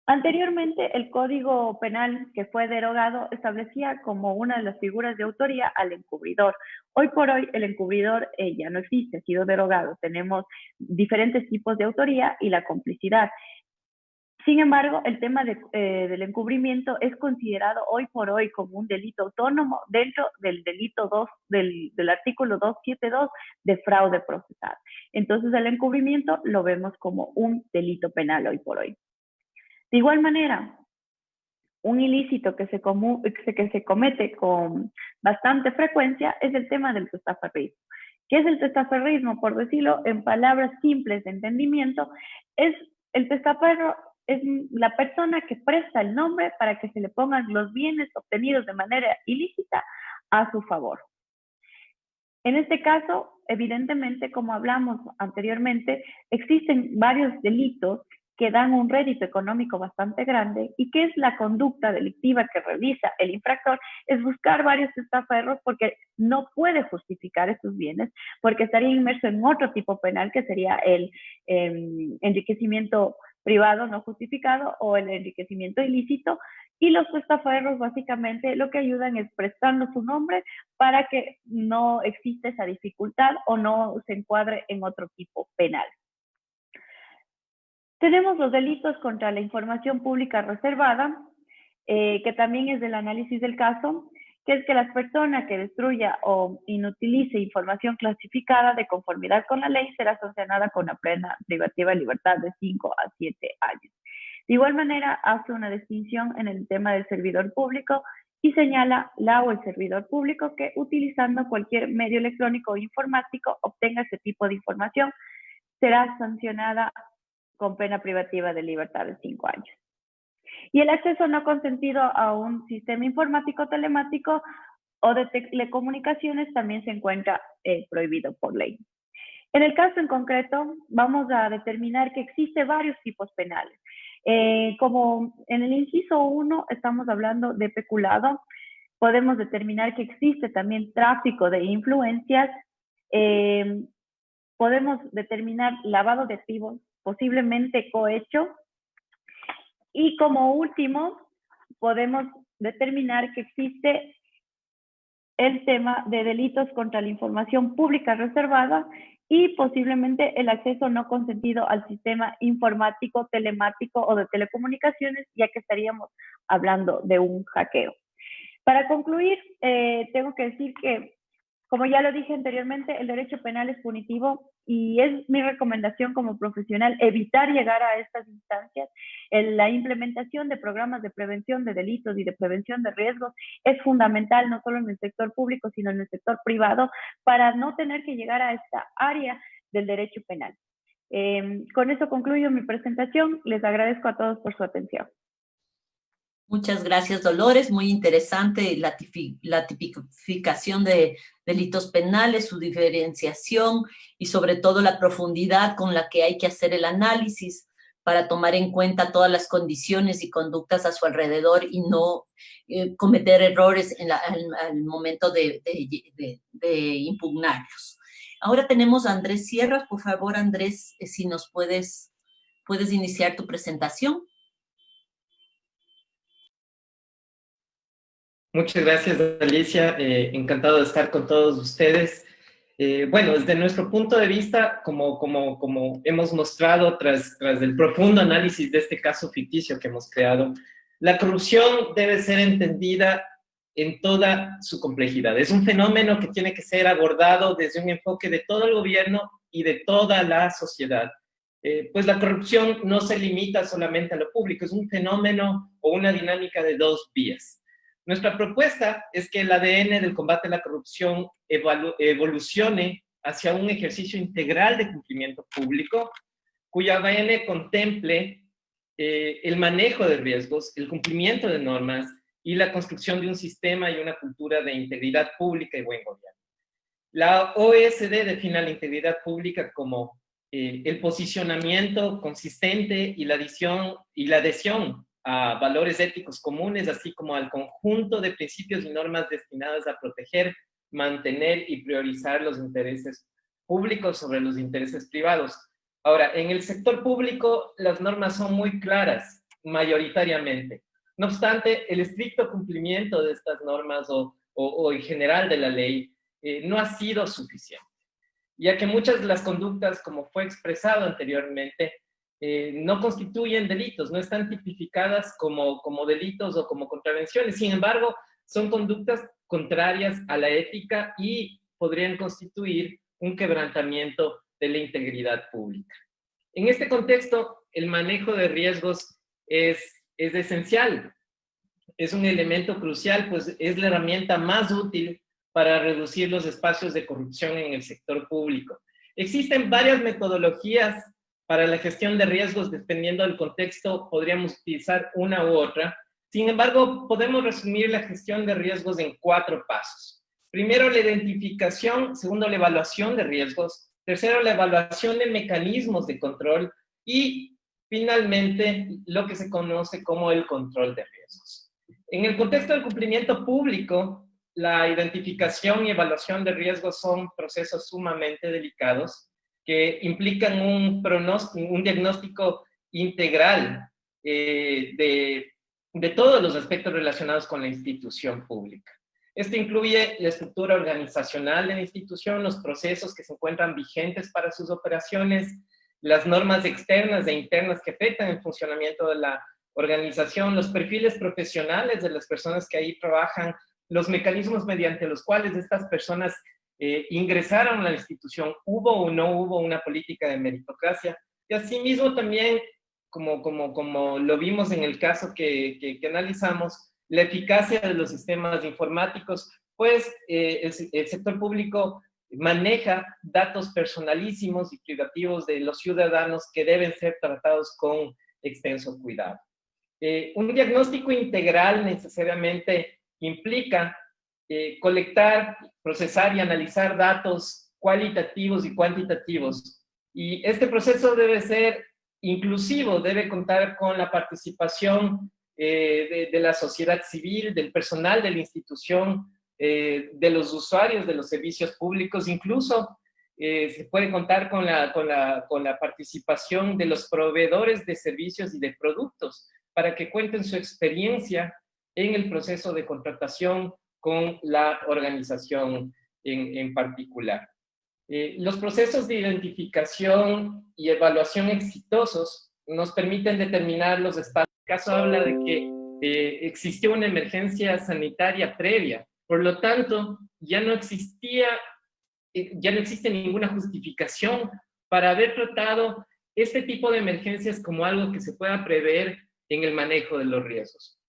Anteriormente, el Código Penal que fue derogado establecía como una de las figuras de autoría al encubridor. Hoy por hoy el encubridor ya no existe, ha sido derogado. Tenemos diferentes tipos de autoría y la complicidad. Sin embargo, el tema del encubrimiento es considerado hoy por hoy como un delito autónomo dentro del delito 2, del artículo 272 de fraude procesal. Entonces, el encubrimiento lo vemos como un delito penal hoy por hoy. De igual manera, un ilícito que se comete con bastante frecuencia es el tema del testaferrismo. ¿Qué es el testaferrismo? Por decirlo en palabras simples de entendimiento, es el testaferro es la persona que presta el nombre para que se le pongan los bienes obtenidos de manera ilícita a su favor. En este caso, evidentemente, como hablamos anteriormente, existen varios delitos que dan un rédito económico bastante grande, y que es la conducta delictiva que realiza el infractor, es buscar varios testaferros porque no puede justificar esos bienes, porque estaría inmerso en otro tipo penal que sería el enriquecimiento privado no justificado o el enriquecimiento ilícito, y los testaferros básicamente lo que ayudan es prestando su nombre para que no exista esa dificultad o no se encuadre en otro tipo penal. Tenemos los delitos contra la información pública reservada, que también es del análisis del caso, que es que la persona que destruya o inutilice información clasificada de conformidad con la ley será sancionada con la pena privativa de libertad de 5 a 7 años. De igual manera, hace una distinción en el tema del servidor público y señala la o el servidor público que, utilizando cualquier medio electrónico o informático, obtenga ese tipo de información, será sancionada con pena privativa de libertad de 5 años. Y el acceso no consentido a un sistema informático telemático o de telecomunicaciones también se encuentra prohibido por ley. En el caso en concreto, vamos a determinar que existe varios tipos penales. Como en el inciso 1 estamos hablando de peculado, podemos determinar que existe también tráfico de influencias, podemos determinar lavado de activos, posiblemente cohecho, y como último podemos determinar que existe el tema de delitos contra la información pública reservada y posiblemente el acceso no consentido al sistema informático, telemático o de telecomunicaciones, ya que estaríamos hablando de un hackeo. Para concluir, tengo que decir que Como ya lo dije anteriormente, el derecho penal es punitivo y es mi recomendación como profesional evitar llegar a estas instancias. La implementación de programas de prevención de delitos y de prevención de riesgos es fundamental, no solo en el sector público, sino en el sector privado, para no tener que llegar a esta área del derecho penal. Con eso concluyo mi presentación. Les agradezco a todos por su atención. Muchas gracias, Dolores. Muy interesante la tipificación de delitos penales, su diferenciación y sobre todo la profundidad con la que hay que hacer el análisis para tomar en cuenta todas las condiciones y conductas a su alrededor y no cometer errores al momento de impugnarlos. Ahora tenemos a Andrés Sierras. Por favor, Andrés, si nos puedes iniciar tu presentación. Muchas gracias, Alicia. Encantado de estar con todos ustedes. Bueno, desde nuestro punto de vista, como hemos mostrado tras el profundo análisis de este caso ficticio que hemos creado, la corrupción debe ser entendida en toda su complejidad. Es un fenómeno que tiene que ser abordado desde un enfoque de todo el gobierno y de toda la sociedad. Pues la corrupción no se limita solamente a lo público, es un fenómeno o una dinámica de dos vías. Nuestra propuesta es que el ADN del combate a la corrupción evolucione hacia un ejercicio integral de cumplimiento público, cuyo ADN contemple el manejo de riesgos, el cumplimiento de normas y la construcción de un sistema y una cultura de integridad pública y buen gobierno. La OSD define la integridad pública como el posicionamiento consistente y la adhesión a valores éticos comunes, así como al conjunto de principios y normas destinadas a proteger, mantener y priorizar los intereses públicos sobre los intereses privados. Ahora, en el sector público las normas son muy claras, mayoritariamente. No obstante, el estricto cumplimiento de estas normas o en general de la ley no ha sido suficiente, ya que muchas de las conductas, como fue expresado anteriormente, no constituyen delitos, no están tipificadas como delitos o como contravenciones. Sin embargo, son conductas contrarias a la ética y podrían constituir un quebrantamiento de la integridad pública. En este contexto, el manejo de riesgos es esencial, es un elemento crucial, pues es la herramienta más útil para reducir los espacios de corrupción en el sector público. Existen varias metodologías para la gestión de riesgos, dependiendo del contexto, podríamos utilizar una u otra. Sin embargo, podemos resumir la gestión de riesgos en 4 pasos. Primero, la identificación. Segundo, la evaluación de riesgos. Tercero, la evaluación de mecanismos de control. Y, finalmente, lo que se conoce como el control de riesgos. En el contexto del cumplimiento público, la identificación y evaluación de riesgos son procesos sumamente delicados, que implican un diagnóstico integral de todos los aspectos relacionados con la institución pública. Esto incluye la estructura organizacional de la institución, los procesos que se encuentran vigentes para sus operaciones, las normas externas e internas que afectan el funcionamiento de la organización, los perfiles profesionales de las personas que ahí trabajan, los mecanismos mediante los cuales estas personas ingresaron a la institución, hubo o no hubo una política de meritocracia, y asimismo también, como lo vimos en el caso que analizamos, la eficacia de los sistemas informáticos, pues el sector público maneja datos personalísimos y privativos de los ciudadanos que deben ser tratados con extenso cuidado. Un diagnóstico integral necesariamente implica colectar, procesar y analizar datos cualitativos y cuantitativos. Y este proceso debe ser inclusivo, debe contar con la participación de la sociedad civil, del personal de la institución, de los usuarios de los servicios públicos, incluso se puede contar con la participación de los proveedores de servicios y de productos para que cuenten su experiencia en el proceso de contratación con la organización en particular. Los procesos de identificación y evaluación exitosos nos permiten determinar los espacios. El caso habla de que existió una emergencia sanitaria previa Por lo tanto, ya no existe ninguna justificación para haber tratado este tipo de emergencias como algo que se pueda prever en el manejo de los riesgos.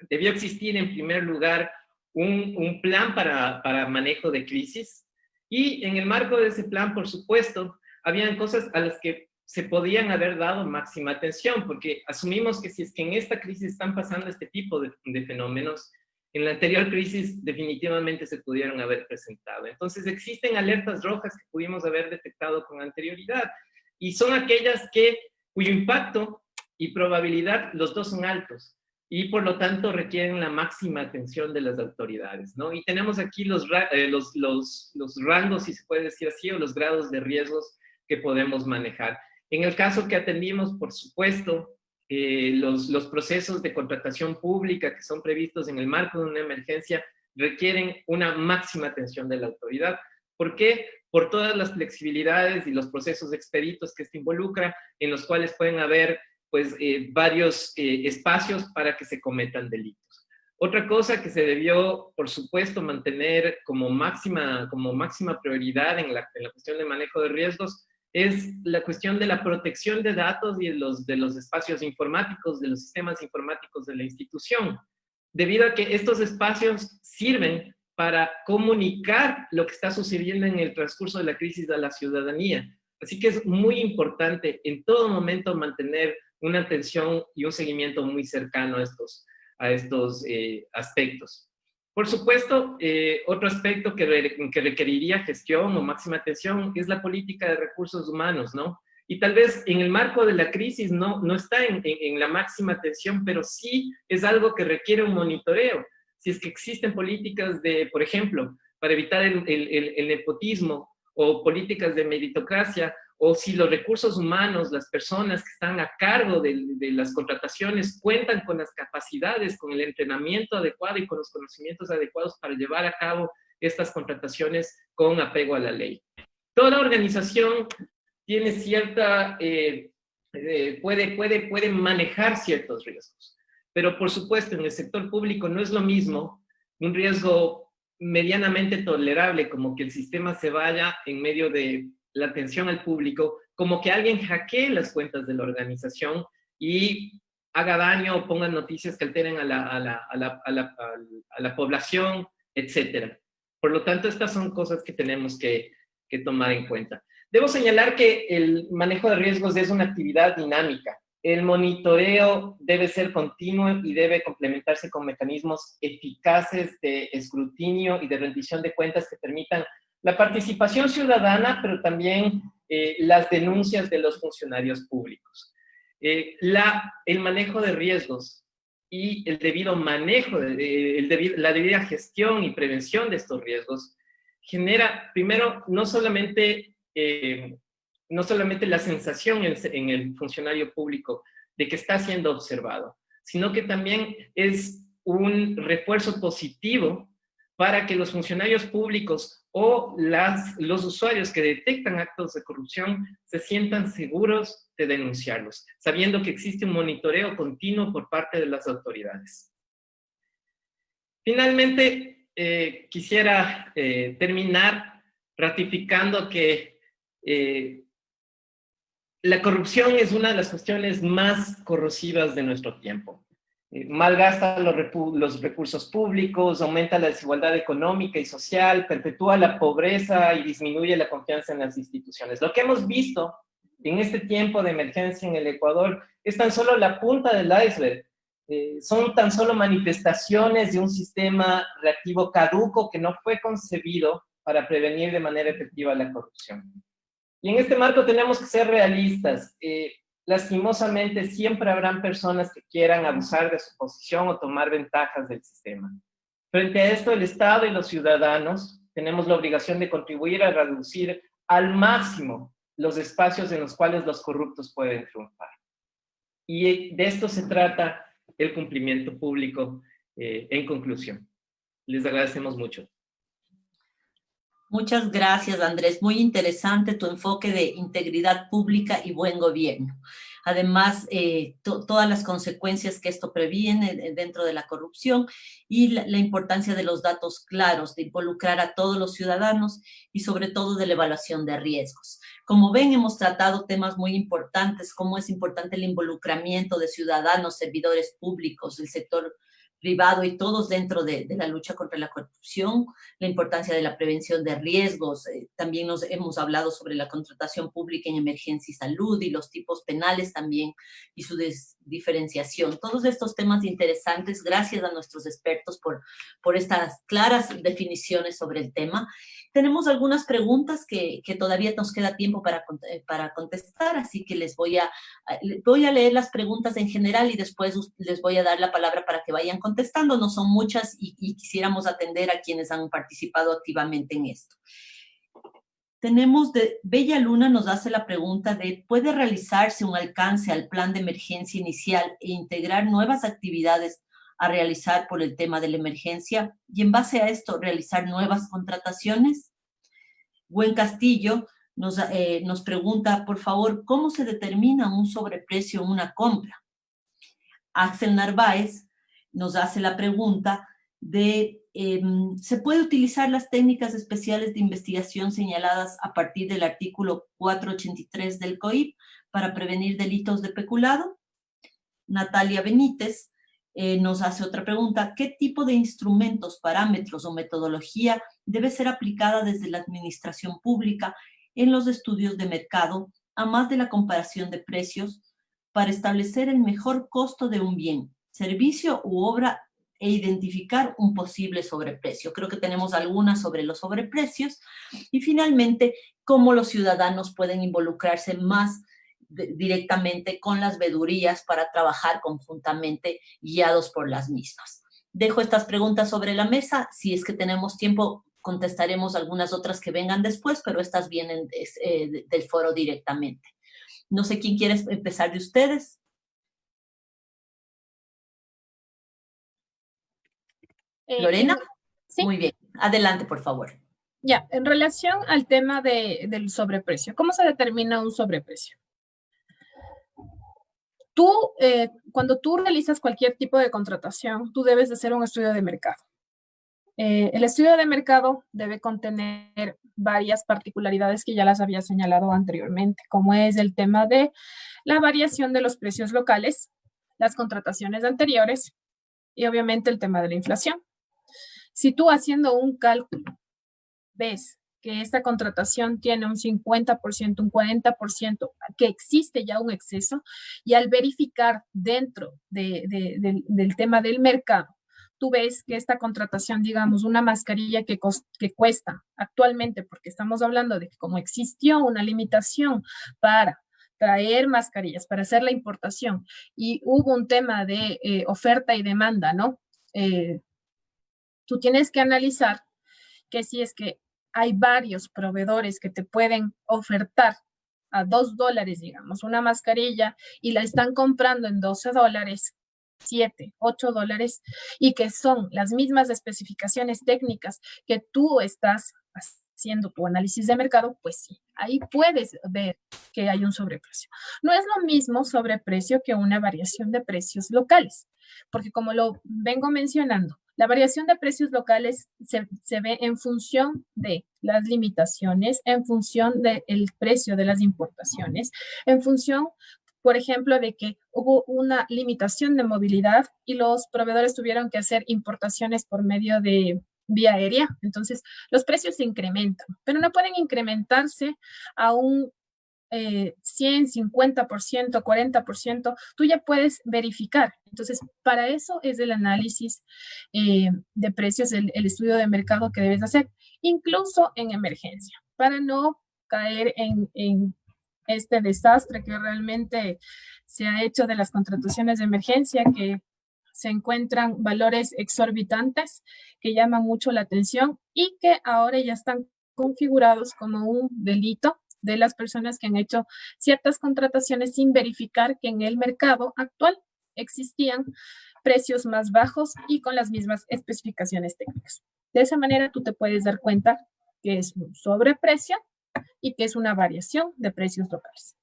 Debió existir, en primer lugar, un plan para manejo de crisis, y en el marco de ese plan, por supuesto, habían cosas a las que se podían haber dado máxima atención, porque asumimos que si es que en esta crisis están pasando este tipo de fenómenos, en la anterior crisis definitivamente se pudieron haber presentado. Entonces existen alertas rojas que pudimos haber detectado con anterioridad, y son aquellas cuyo impacto y probabilidad, los dos son altos, y por lo tanto requieren la máxima atención de las autoridades, ¿no? Y tenemos aquí los rangos, si se puede decir así, o los grados de riesgos que podemos manejar. En el caso que atendimos, por supuesto, los procesos de contratación pública que son previstos en el marco de una emergencia requieren una máxima atención de la autoridad. ¿Por qué? Por todas las flexibilidades y los procesos expeditos que esto involucra, en los cuales pueden haber varios espacios para que se cometan delitos. Otra cosa que se debió, por supuesto, mantener como máxima prioridad en la cuestión de manejo de riesgos es la cuestión de la protección de datos y de los espacios informáticos, de los sistemas informáticos de la institución, debido a que estos espacios sirven para comunicar lo que está sucediendo en el transcurso de la crisis a la ciudadanía. Así que es muy importante en todo momento mantener una atención y un seguimiento muy cercano a estos aspectos. Por supuesto, otro aspecto que requeriría gestión o máxima atención es la política de recursos humanos, ¿no? Y tal vez en el marco de la crisis no está en la máxima atención, pero sí es algo que requiere un monitoreo. Si es que existen políticas por ejemplo, para evitar el nepotismo, o políticas de meritocracia, o si los recursos humanos, las personas que están a cargo de las contrataciones cuentan con las capacidades, con el entrenamiento adecuado y con los conocimientos adecuados para llevar a cabo estas contrataciones con apego a la ley. Toda organización tiene puede manejar ciertos riesgos, pero por supuesto en el sector público no es lo mismo un riesgo medianamente tolerable, como que el sistema se vaya en medio de la atención al público, como que alguien hackee las cuentas de la organización y haga daño o ponga noticias que alteren a la población, etc. Por lo tanto, estas son cosas que tenemos que tomar en cuenta. Debo señalar que el manejo de riesgos es una actividad dinámica. El monitoreo debe ser continuo y debe complementarse con mecanismos eficaces de escrutinio y de rendición de cuentas que permitan la participación ciudadana, pero también las denuncias de los funcionarios públicos. El manejo de riesgos y el debido manejo, la debida gestión y prevención de estos riesgos genera, primero, no solamente la sensación en el funcionario público de que está siendo observado, sino que también es un refuerzo positivo para que los funcionarios públicos o los usuarios que detectan actos de corrupción se sientan seguros de denunciarlos, sabiendo que existe un monitoreo continuo por parte de las autoridades. Finalmente, quisiera terminar ratificando que la corrupción es una de las cuestiones más corrosivas de nuestro tiempo. Malgasta los recursos públicos, aumenta la desigualdad económica y social, perpetúa la pobreza y disminuye la confianza en las instituciones. Lo que hemos visto en este tiempo de emergencia en el Ecuador es tan solo la punta del iceberg. Son tan solo manifestaciones de un sistema reactivo caduco que no fue concebido para prevenir de manera efectiva la corrupción. Y en este marco tenemos que ser realistas. Lastimosamente, siempre habrán personas que quieran abusar de su posición o tomar ventajas del sistema. Frente a esto, el Estado y los ciudadanos tenemos la obligación de contribuir a reducir al máximo los espacios en los cuales los corruptos pueden triunfar. Y de esto se trata el cumplimiento público en conclusión. Les agradecemos mucho. Muchas gracias, Andrés. Muy interesante tu enfoque de integridad pública y buen gobierno. Además, todas las consecuencias que esto previene dentro de la corrupción y la importancia de los datos claros, de involucrar a todos los ciudadanos y sobre todo de la evaluación de riesgos. Como ven, hemos tratado temas muy importantes, como es importante el involucramiento de ciudadanos, servidores públicos, el sector privado y todos dentro de la lucha contra la corrupción, la importancia de la prevención de riesgos. También hemos hablado sobre la contratación pública en emergencia y salud y los tipos penales también y su diferenciación. Todos estos temas interesantes, gracias a nuestros expertos por estas claras definiciones sobre el tema. Tenemos algunas preguntas que todavía nos queda tiempo para contestar, así que voy a leer las preguntas en general y después les voy a dar la palabra para que vayan contestando. No son muchas y quisiéramos atender a quienes han participado activamente en esto. Tenemos de Bella Luna nos hace la pregunta de ¿puede realizarse un alcance al plan de emergencia inicial e integrar nuevas actividades a realizar por el tema de la emergencia y en base a esto realizar nuevas contrataciones? Buen Castillo nos pregunta, por favor, ¿cómo se determina un sobreprecio en una compra? Axel Narváez nos hace la pregunta de ¿se puede utilizar las técnicas especiales de investigación señaladas a partir del artículo 483 del COIP para prevenir delitos de peculado? Natalia Benítez nos hace otra pregunta. ¿Qué tipo de instrumentos, parámetros o metodología debe ser aplicada desde la administración pública en los estudios de mercado, a más de la comparación de precios, para establecer el mejor costo de un bien, servicio u obra e identificar un posible sobreprecio? Creo que tenemos algunas sobre los sobreprecios. Y finalmente, cómo los ciudadanos pueden involucrarse más directamente con las vedurías para trabajar conjuntamente guiados por las mismas. Dejo estas preguntas sobre la mesa. Si es que tenemos tiempo, contestaremos algunas otras que vengan después, pero estas vienen del foro directamente. No sé quién quiere empezar de ustedes. ¿Lorena? Sí. Muy bien. Adelante, por favor. Ya, en relación al tema del sobreprecio, ¿cómo se determina un sobreprecio? Cuando tú realizas cualquier tipo de contratación, tú debes de hacer un estudio de mercado. El estudio de mercado debe contener varias particularidades que ya las había señalado anteriormente, como es el tema de la variación de los precios locales, las contrataciones anteriores y obviamente el tema de la inflación. Si tú haciendo un cálculo ves que esta contratación tiene un 50%, un 40%, que existe ya un exceso, y al verificar dentro del tema del mercado, tú ves que esta contratación, digamos, una mascarilla que cuesta actualmente, porque estamos hablando de que como existió una limitación para traer mascarillas, para hacer la importación, y hubo un tema de oferta y demanda, ¿no? Tú tienes que analizar que si es que hay varios proveedores que te pueden ofertar a $2, digamos, una mascarilla y la están comprando en $12, $7, $8, y que son las mismas especificaciones técnicas que tú estás haciendo tu análisis de mercado, pues sí, ahí puedes ver que hay un sobreprecio. No es lo mismo sobreprecio que una variación de precios locales, porque como lo vengo mencionando, la variación de precios locales se ve en función de las limitaciones, en función del precio de las importaciones, en función, por ejemplo, de que hubo una limitación de movilidad y los proveedores tuvieron que hacer importaciones por medio de vía aérea. Entonces, los precios se incrementan, pero no pueden incrementarse a un 100, 50%, 40%, tú ya puedes verificar. Entonces, para eso es el análisis de precios, el estudio de mercado que debes hacer, incluso en emergencia, para no caer en este desastre que realmente se ha hecho de las contrataciones de emergencia, que se encuentran valores exorbitantes que llaman mucho la atención y que ahora ya están configurados como un delito de las personas que han hecho ciertas contrataciones sin verificar que en el mercado actual existían precios más bajos y con las mismas especificaciones técnicas. De esa manera tú te puedes dar cuenta que es un sobreprecio y que es una variación de precios locales.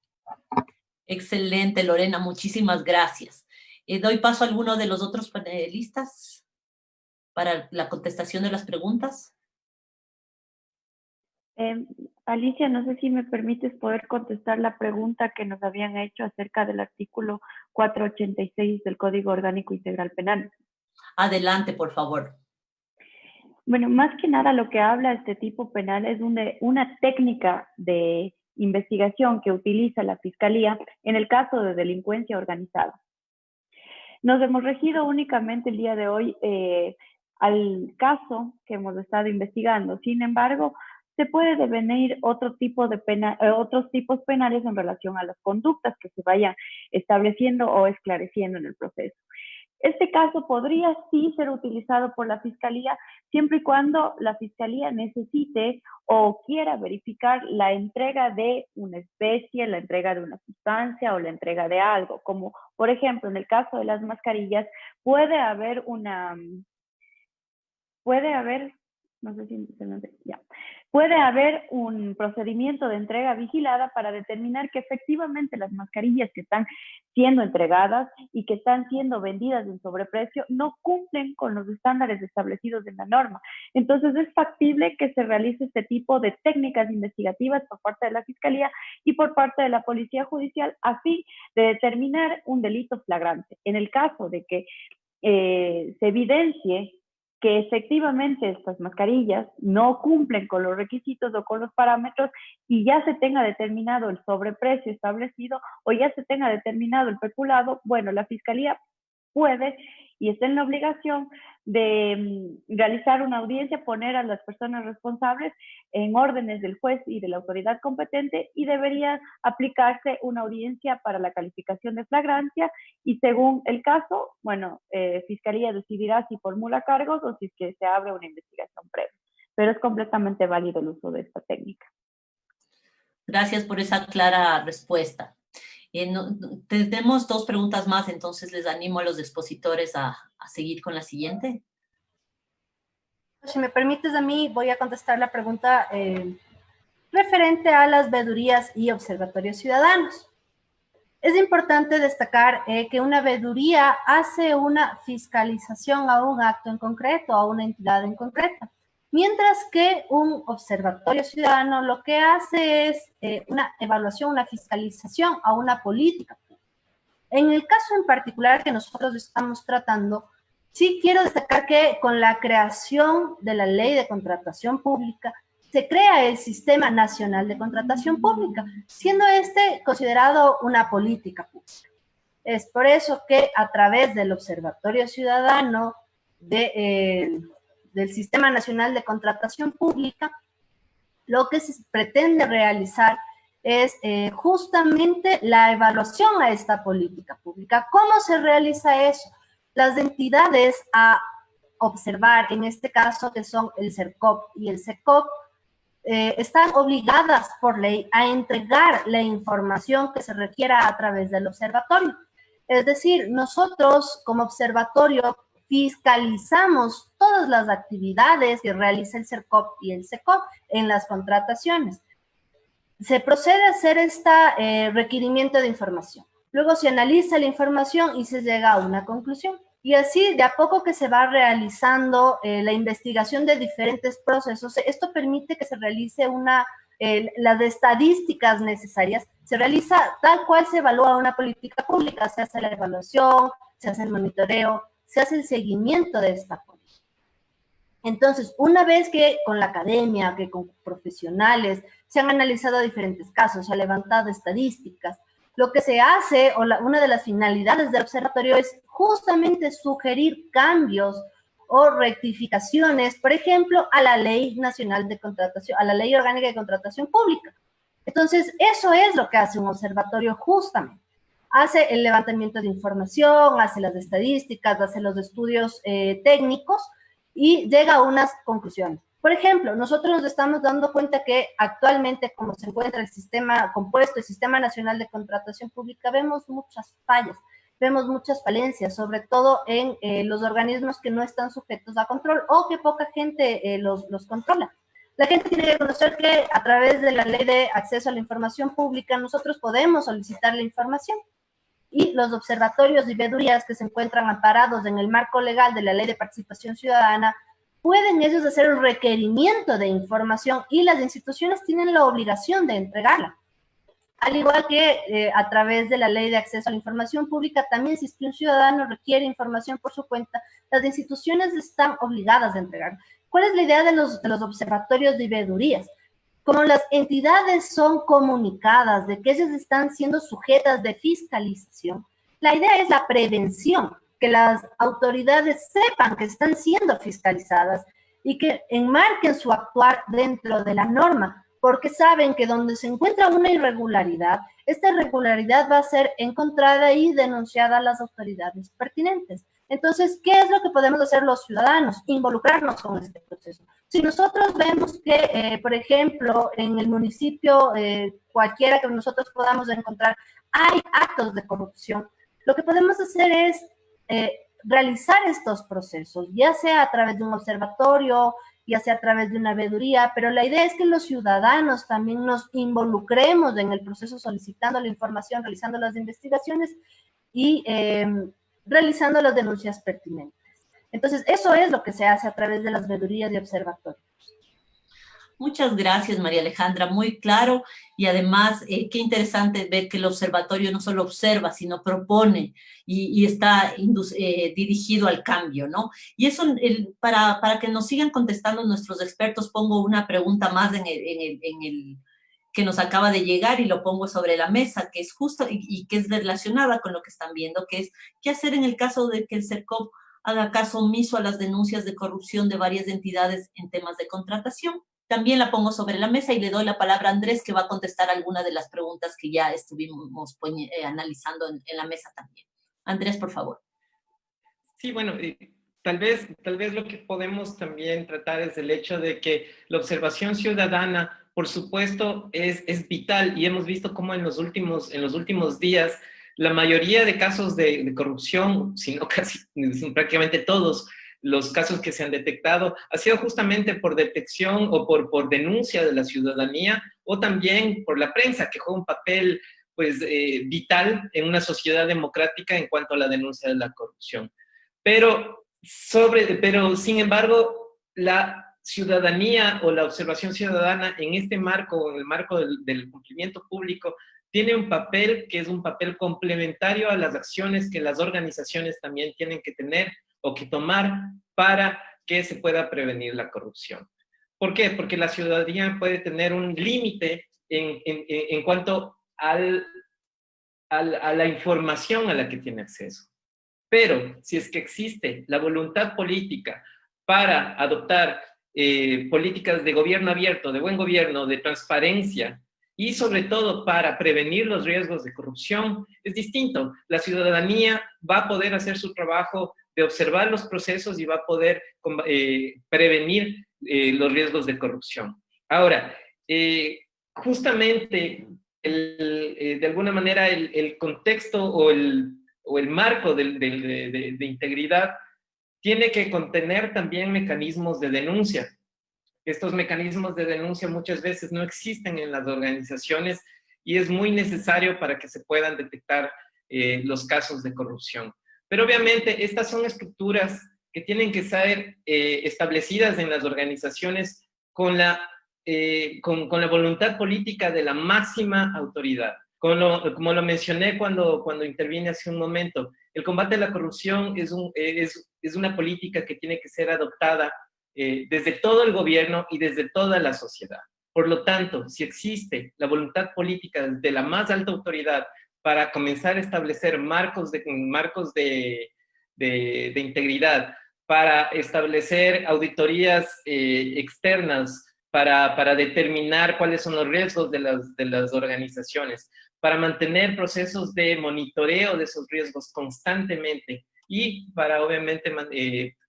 Excelente, Lorena, muchísimas gracias. Doy paso a alguno de los otros panelistas para la contestación de las preguntas. Alicia, no sé si me permites poder contestar la pregunta que nos habían hecho acerca del artículo 486 del Código Orgánico Integral Penal. Adelante, por favor. Bueno, más que nada lo que habla este tipo penal es una técnica de investigación que utiliza la Fiscalía en el caso de delincuencia organizada. Nos hemos regido únicamente el día de hoy al caso que hemos estado investigando. Sin embargo, se puede devenir otros tipos penales en relación a las conductas que se vayan estableciendo o esclareciendo en el proceso. Este caso podría sí ser utilizado por la Fiscalía siempre y cuando la Fiscalía necesite o quiera verificar la entrega de una especie, la entrega de una sustancia o la entrega de algo. Como, por ejemplo, en el caso de las mascarillas, puede haber un procedimiento de entrega vigilada para determinar que efectivamente las mascarillas que están siendo entregadas y que están siendo vendidas en sobreprecio no cumplen con los estándares establecidos en la norma. Entonces es factible que se realice este tipo de técnicas investigativas por parte de la Fiscalía y por parte de la Policía Judicial a fin de determinar un delito flagrante. En el caso de que se evidencie que efectivamente estas mascarillas no cumplen con los requisitos o con los parámetros y ya se tenga determinado el sobreprecio establecido o ya se tenga determinado el peculado, bueno, la Fiscalía puede y está en la obligación de realizar una audiencia, poner a las personas responsables en órdenes del juez y de la autoridad competente y debería aplicarse una audiencia para la calificación de flagrancia y según el caso, bueno, Fiscalía decidirá si formula cargos o si es que se abre una investigación previa. Pero es completamente válido el uso de esta técnica. Gracias por esa clara respuesta. Tenemos dos preguntas más, entonces les animo a los expositores a seguir con la siguiente. Si me permites a mí, voy a contestar la pregunta referente a las veedurías y observatorios ciudadanos. Es importante destacar que una veeduría hace una fiscalización a un acto en concreto, a una entidad en concreta, mientras que un observatorio ciudadano lo que hace es una evaluación, una fiscalización a una política. En el caso en particular que nosotros estamos tratando, sí quiero destacar que con la creación de la Ley de Contratación Pública, se crea el Sistema Nacional de Contratación Pública, siendo este considerado una política pública. Es por eso que a través del Observatorio Ciudadano del Sistema Nacional de Contratación Pública, lo que se pretende realizar es justamente la evaluación a esta política pública. ¿Cómo se realiza eso? Las entidades a observar, en este caso que son el CERCOP y el SECOP, están obligadas por ley a entregar la información que se requiera a través del observatorio. Es decir, nosotros como observatorio fiscalizamos todas las actividades que realiza el CERCOP y el SECOP en las contrataciones. Se procede a hacer este requerimiento de información. Luego se analiza la información y se llega a una conclusión. Y así, de a poco que se va realizando la investigación de diferentes procesos, esto permite que se realice las estadísticas necesarias. Se realiza tal cual se evalúa una política pública, se hace la evaluación, se hace el monitoreo, se hace el seguimiento de esta política. Entonces, una vez que con la academia, que con profesionales, se han analizado diferentes casos, se han levantado estadísticas, lo que se hace, una de las finalidades del observatorio es justamente sugerir cambios o rectificaciones, por ejemplo, a la Ley Nacional de Contratación, a la Ley Orgánica de Contratación Pública. Entonces, eso es lo que hace un observatorio justamente. Hace el levantamiento de información, hace las estadísticas, hace los estudios técnicos y llega a unas conclusiones. Por ejemplo, nosotros nos estamos dando cuenta que actualmente, como se encuentra el sistema compuesto, el Sistema Nacional de Contratación Pública, vemos muchas fallas, vemos muchas falencias, sobre todo en los organismos que no están sujetos a control o que poca gente los controla. La gente tiene que conocer que a través de la Ley de Acceso a la Información Pública nosotros podemos solicitar la información, y los observatorios y veedurías que se encuentran amparados en el marco legal de la Ley de Participación Ciudadana pueden ellos hacer un requerimiento de información y las instituciones tienen la obligación de entregarla. Al igual que a través de la Ley de Acceso a la Información Pública, también si es que un ciudadano requiere información por su cuenta, las instituciones están obligadas a entregar. ¿Cuál es la idea de los observatorios de veedurías? Como las entidades son comunicadas de que ellas están siendo sujetas de fiscalización, la idea es la prevención, que las autoridades sepan que están siendo fiscalizadas y que enmarquen su actuar dentro de la norma, porque saben que donde se encuentra una irregularidad, esta irregularidad va a ser encontrada y denunciada a las autoridades pertinentes. Entonces, ¿qué es lo que podemos hacer los ciudadanos? Involucrarnos con este proceso. Si nosotros vemos que, por ejemplo, en el municipio, cualquiera que nosotros podamos encontrar, hay actos de corrupción, lo que podemos hacer es realizar estos procesos, ya sea a través de un observatorio, ya sea a través de una veeduría, pero la idea es que los ciudadanos también nos involucremos en el proceso solicitando la información, realizando las investigaciones y realizando las denuncias pertinentes. Entonces, eso es lo que se hace a través de las veedurías y observatorios. Muchas gracias, María Alejandra, muy claro, y además qué interesante ver que el observatorio no solo observa, sino propone y está dirigido al cambio, ¿no? Y eso, para que nos sigan contestando nuestros expertos, pongo una pregunta más en el que nos acaba de llegar y lo pongo sobre la mesa, que es justo y que es relacionada con lo que están viendo, que es qué hacer en el caso de que el CERCOP haga caso omiso a las denuncias de corrupción de varias entidades en temas de contratación. También la pongo sobre la mesa y le doy la palabra a Andrés, que va a contestar alguna de las preguntas que ya estuvimos analizando en la mesa también. Andrés, por favor. Sí, bueno, tal vez lo que podemos también tratar es el hecho de que la observación ciudadana, por supuesto, es vital, y hemos visto cómo en los últimos días la mayoría de casos de corrupción, si no casi prácticamente todos, los casos que se han detectado, ha sido justamente por detección o por denuncia de la ciudadanía, o también por la prensa, que juega un papel pues, vital en una sociedad democrática en cuanto a la denuncia de la corrupción. Pero sin embargo, la ciudadanía o la observación ciudadana en este marco, en el marco del cumplimiento público, tiene un papel que es un papel complementario a las acciones que las organizaciones también tienen que tener o que tomar para que se pueda prevenir la corrupción. ¿Por qué? Porque la ciudadanía puede tener un límite en cuanto a la información a la que tiene acceso. Pero si es que existe la voluntad política para adoptar políticas de gobierno abierto, de buen gobierno, de transparencia, y sobre todo para prevenir los riesgos de corrupción, es distinto. La ciudadanía va a poder hacer su trabajo de observar los procesos y va a poder prevenir los riesgos de corrupción. Ahora, justamente, de alguna manera, el contexto o el marco de integridad tiene que contener también mecanismos de denuncia. Estos mecanismos de denuncia muchas veces no existen en las organizaciones y es muy necesario para que se puedan detectar los casos de corrupción. Pero obviamente estas son estructuras que tienen que ser establecidas en las organizaciones con la voluntad política de la máxima autoridad. Como lo mencioné cuando intervine hace un momento, el combate a la corrupción es una política que tiene que ser adoptada desde todo el gobierno y desde toda la sociedad. Por lo tanto, si existe la voluntad política de la más alta autoridad para comenzar a establecer marcos de integridad, para establecer auditorías externas, para determinar cuáles son los riesgos de las organizaciones, para mantener procesos de monitoreo de esos riesgos constantemente y para obviamente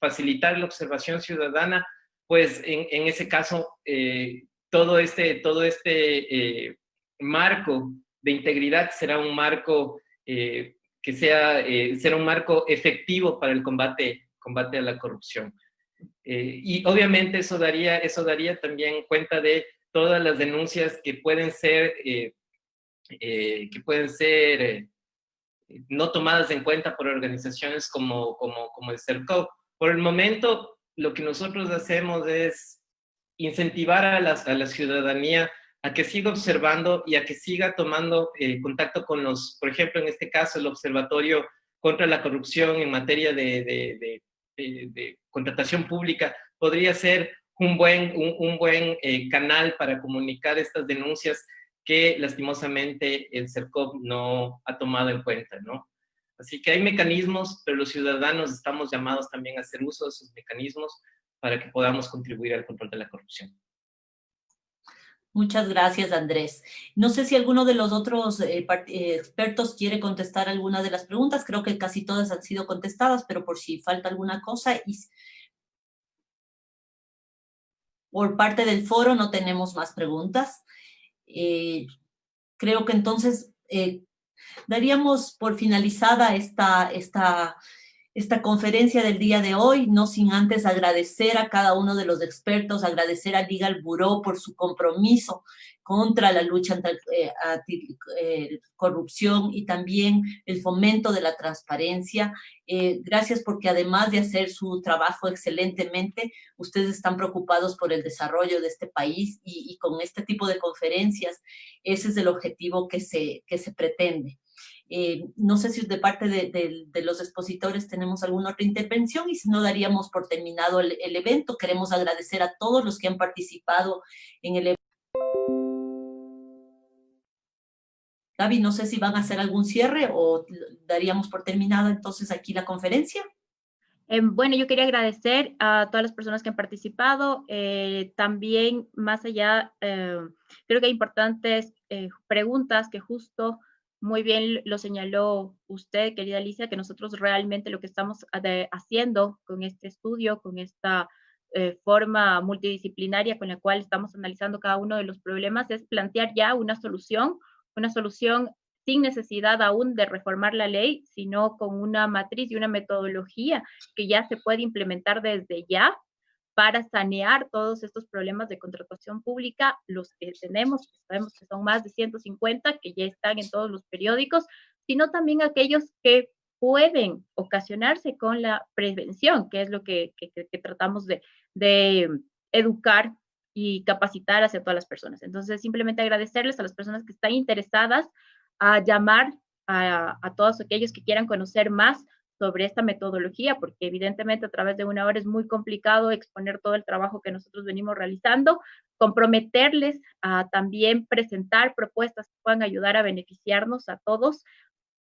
facilitar la observación ciudadana, pues en ese caso todo este marco de integridad será un marco será un marco efectivo para el combate a la corrupción. Y obviamente eso daría también cuenta de todas las denuncias que pueden ser no tomadas en cuenta por organizaciones como el CERCOP. Por el momento, lo que nosotros hacemos es incentivar a la ciudadanía a que siga observando y a que siga tomando contacto con por ejemplo, en este caso, el Observatorio contra la Corrupción en materia de contratación pública, podría ser un buen canal para comunicar estas denuncias que lastimosamente el CERCOP no ha tomado en cuenta, ¿no? Así que hay mecanismos, pero los ciudadanos estamos llamados también a hacer uso de esos mecanismos para que podamos contribuir al control de la corrupción. Muchas gracias, Andrés. No sé si alguno de los otros expertos quiere contestar alguna de las preguntas. Creo que casi todas han sido contestadas, pero por si falta alguna cosa. Y por parte del foro no tenemos más preguntas. Creo que entonces daríamos por finalizada esta conferencia del día de hoy, no sin antes agradecer a cada uno de los expertos, agradecer a Legal Bureau por su compromiso contra la lucha anti-corrupción y también el fomento de la transparencia. Gracias porque además de hacer su trabajo excelentemente, ustedes están preocupados por el desarrollo de este país y con este tipo de conferencias, ese es el objetivo que se pretende. No sé si de parte de los expositores tenemos alguna otra intervención y si no daríamos por terminado el evento. Queremos agradecer a todos los que han participado en el evento. Gaby, no sé si van a hacer algún cierre o daríamos por terminado entonces aquí la conferencia. Bueno, yo quería agradecer a todas las personas que han participado. También, más allá, creo que hay importantes preguntas que justo muy bien lo señaló usted, querida Alicia, que nosotros realmente lo que estamos haciendo con este estudio, con esta forma multidisciplinaria con la cual estamos analizando cada uno de los problemas, es plantear ya una solución sin necesidad aún de reformar la ley, sino con una matriz y una metodología que ya se puede implementar desde ya para sanear todos estos problemas de contratación pública, los que tenemos, sabemos que son más de 150, que ya están en todos los periódicos, sino también aquellos que pueden ocasionarse con la prevención, que es lo que tratamos de educar y capacitar hacia todas las personas. Entonces, simplemente agradecerles a las personas que están interesadas a llamar a todos aquellos que quieran conocer más sobre esta metodología, porque evidentemente a través de una hora es muy complicado exponer todo el trabajo que nosotros venimos realizando, comprometerles a también presentar propuestas que puedan ayudar a beneficiarnos a todos,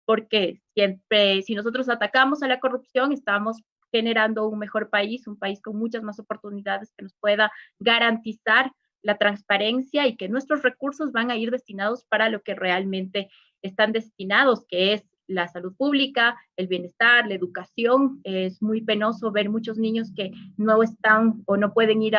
porque siempre, si nosotros atacamos a la corrupción, estamos generando un mejor país, un país con muchas más oportunidades que nos pueda garantizar la transparencia y que nuestros recursos van a ir destinados para lo que realmente están destinados, que es la salud pública, el bienestar, la educación. Es muy penoso ver muchos niños que no están o no pueden ir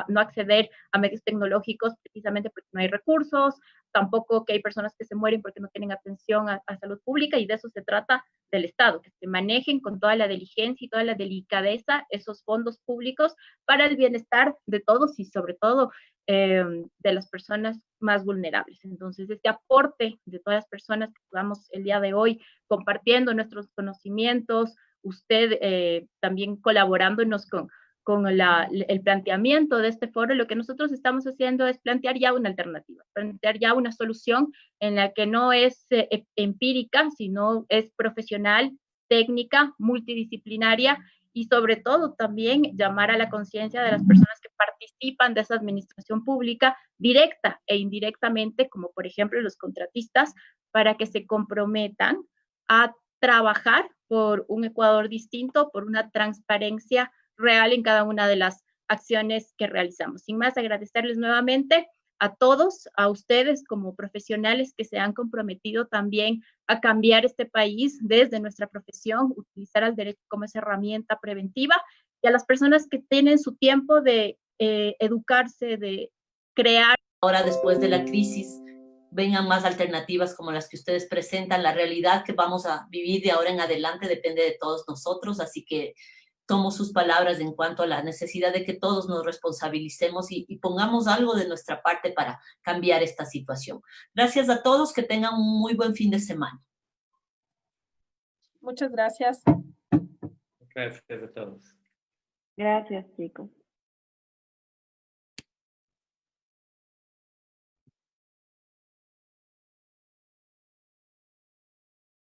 no acceder a medios tecnológicos precisamente porque no hay recursos, tampoco que hay personas que se mueren porque no tienen atención a salud pública, y de eso se trata del Estado, que se manejen con toda la diligencia y toda la delicadeza esos fondos públicos para el bienestar de todos y sobre todo de las personas más vulnerables. Entonces, este aporte de todas las personas que estamos el día de hoy compartiendo nuestros conocimientos, usted también colaborándonos con el planteamiento de este foro, lo que nosotros estamos haciendo es plantear ya una alternativa, plantear ya una solución en la que no es empírica, sino es profesional, técnica, multidisciplinaria, y sobre todo también llamar a la conciencia de las personas que participan de esa administración pública directa e indirectamente, como por ejemplo los contratistas, para que se comprometan a trabajar por un Ecuador distinto, por una transparencia real en cada una de las acciones que realizamos. Sin más, agradecerles nuevamente a todos, a ustedes como profesionales que se han comprometido también a cambiar este país desde nuestra profesión, utilizar al derecho como esa herramienta preventiva, y a las personas que tienen su tiempo de educarse, de crear. Ahora, después de la crisis, vengan más alternativas como las que ustedes presentan. La realidad que vamos a vivir de ahora en adelante depende de todos nosotros, así que tomo sus palabras en cuanto a la necesidad de que todos nos responsabilicemos y pongamos algo de nuestra parte para cambiar esta situación. Gracias a todos, que tengan un muy buen fin de semana. Muchas gracias. Gracias a todos. Gracias, chicos.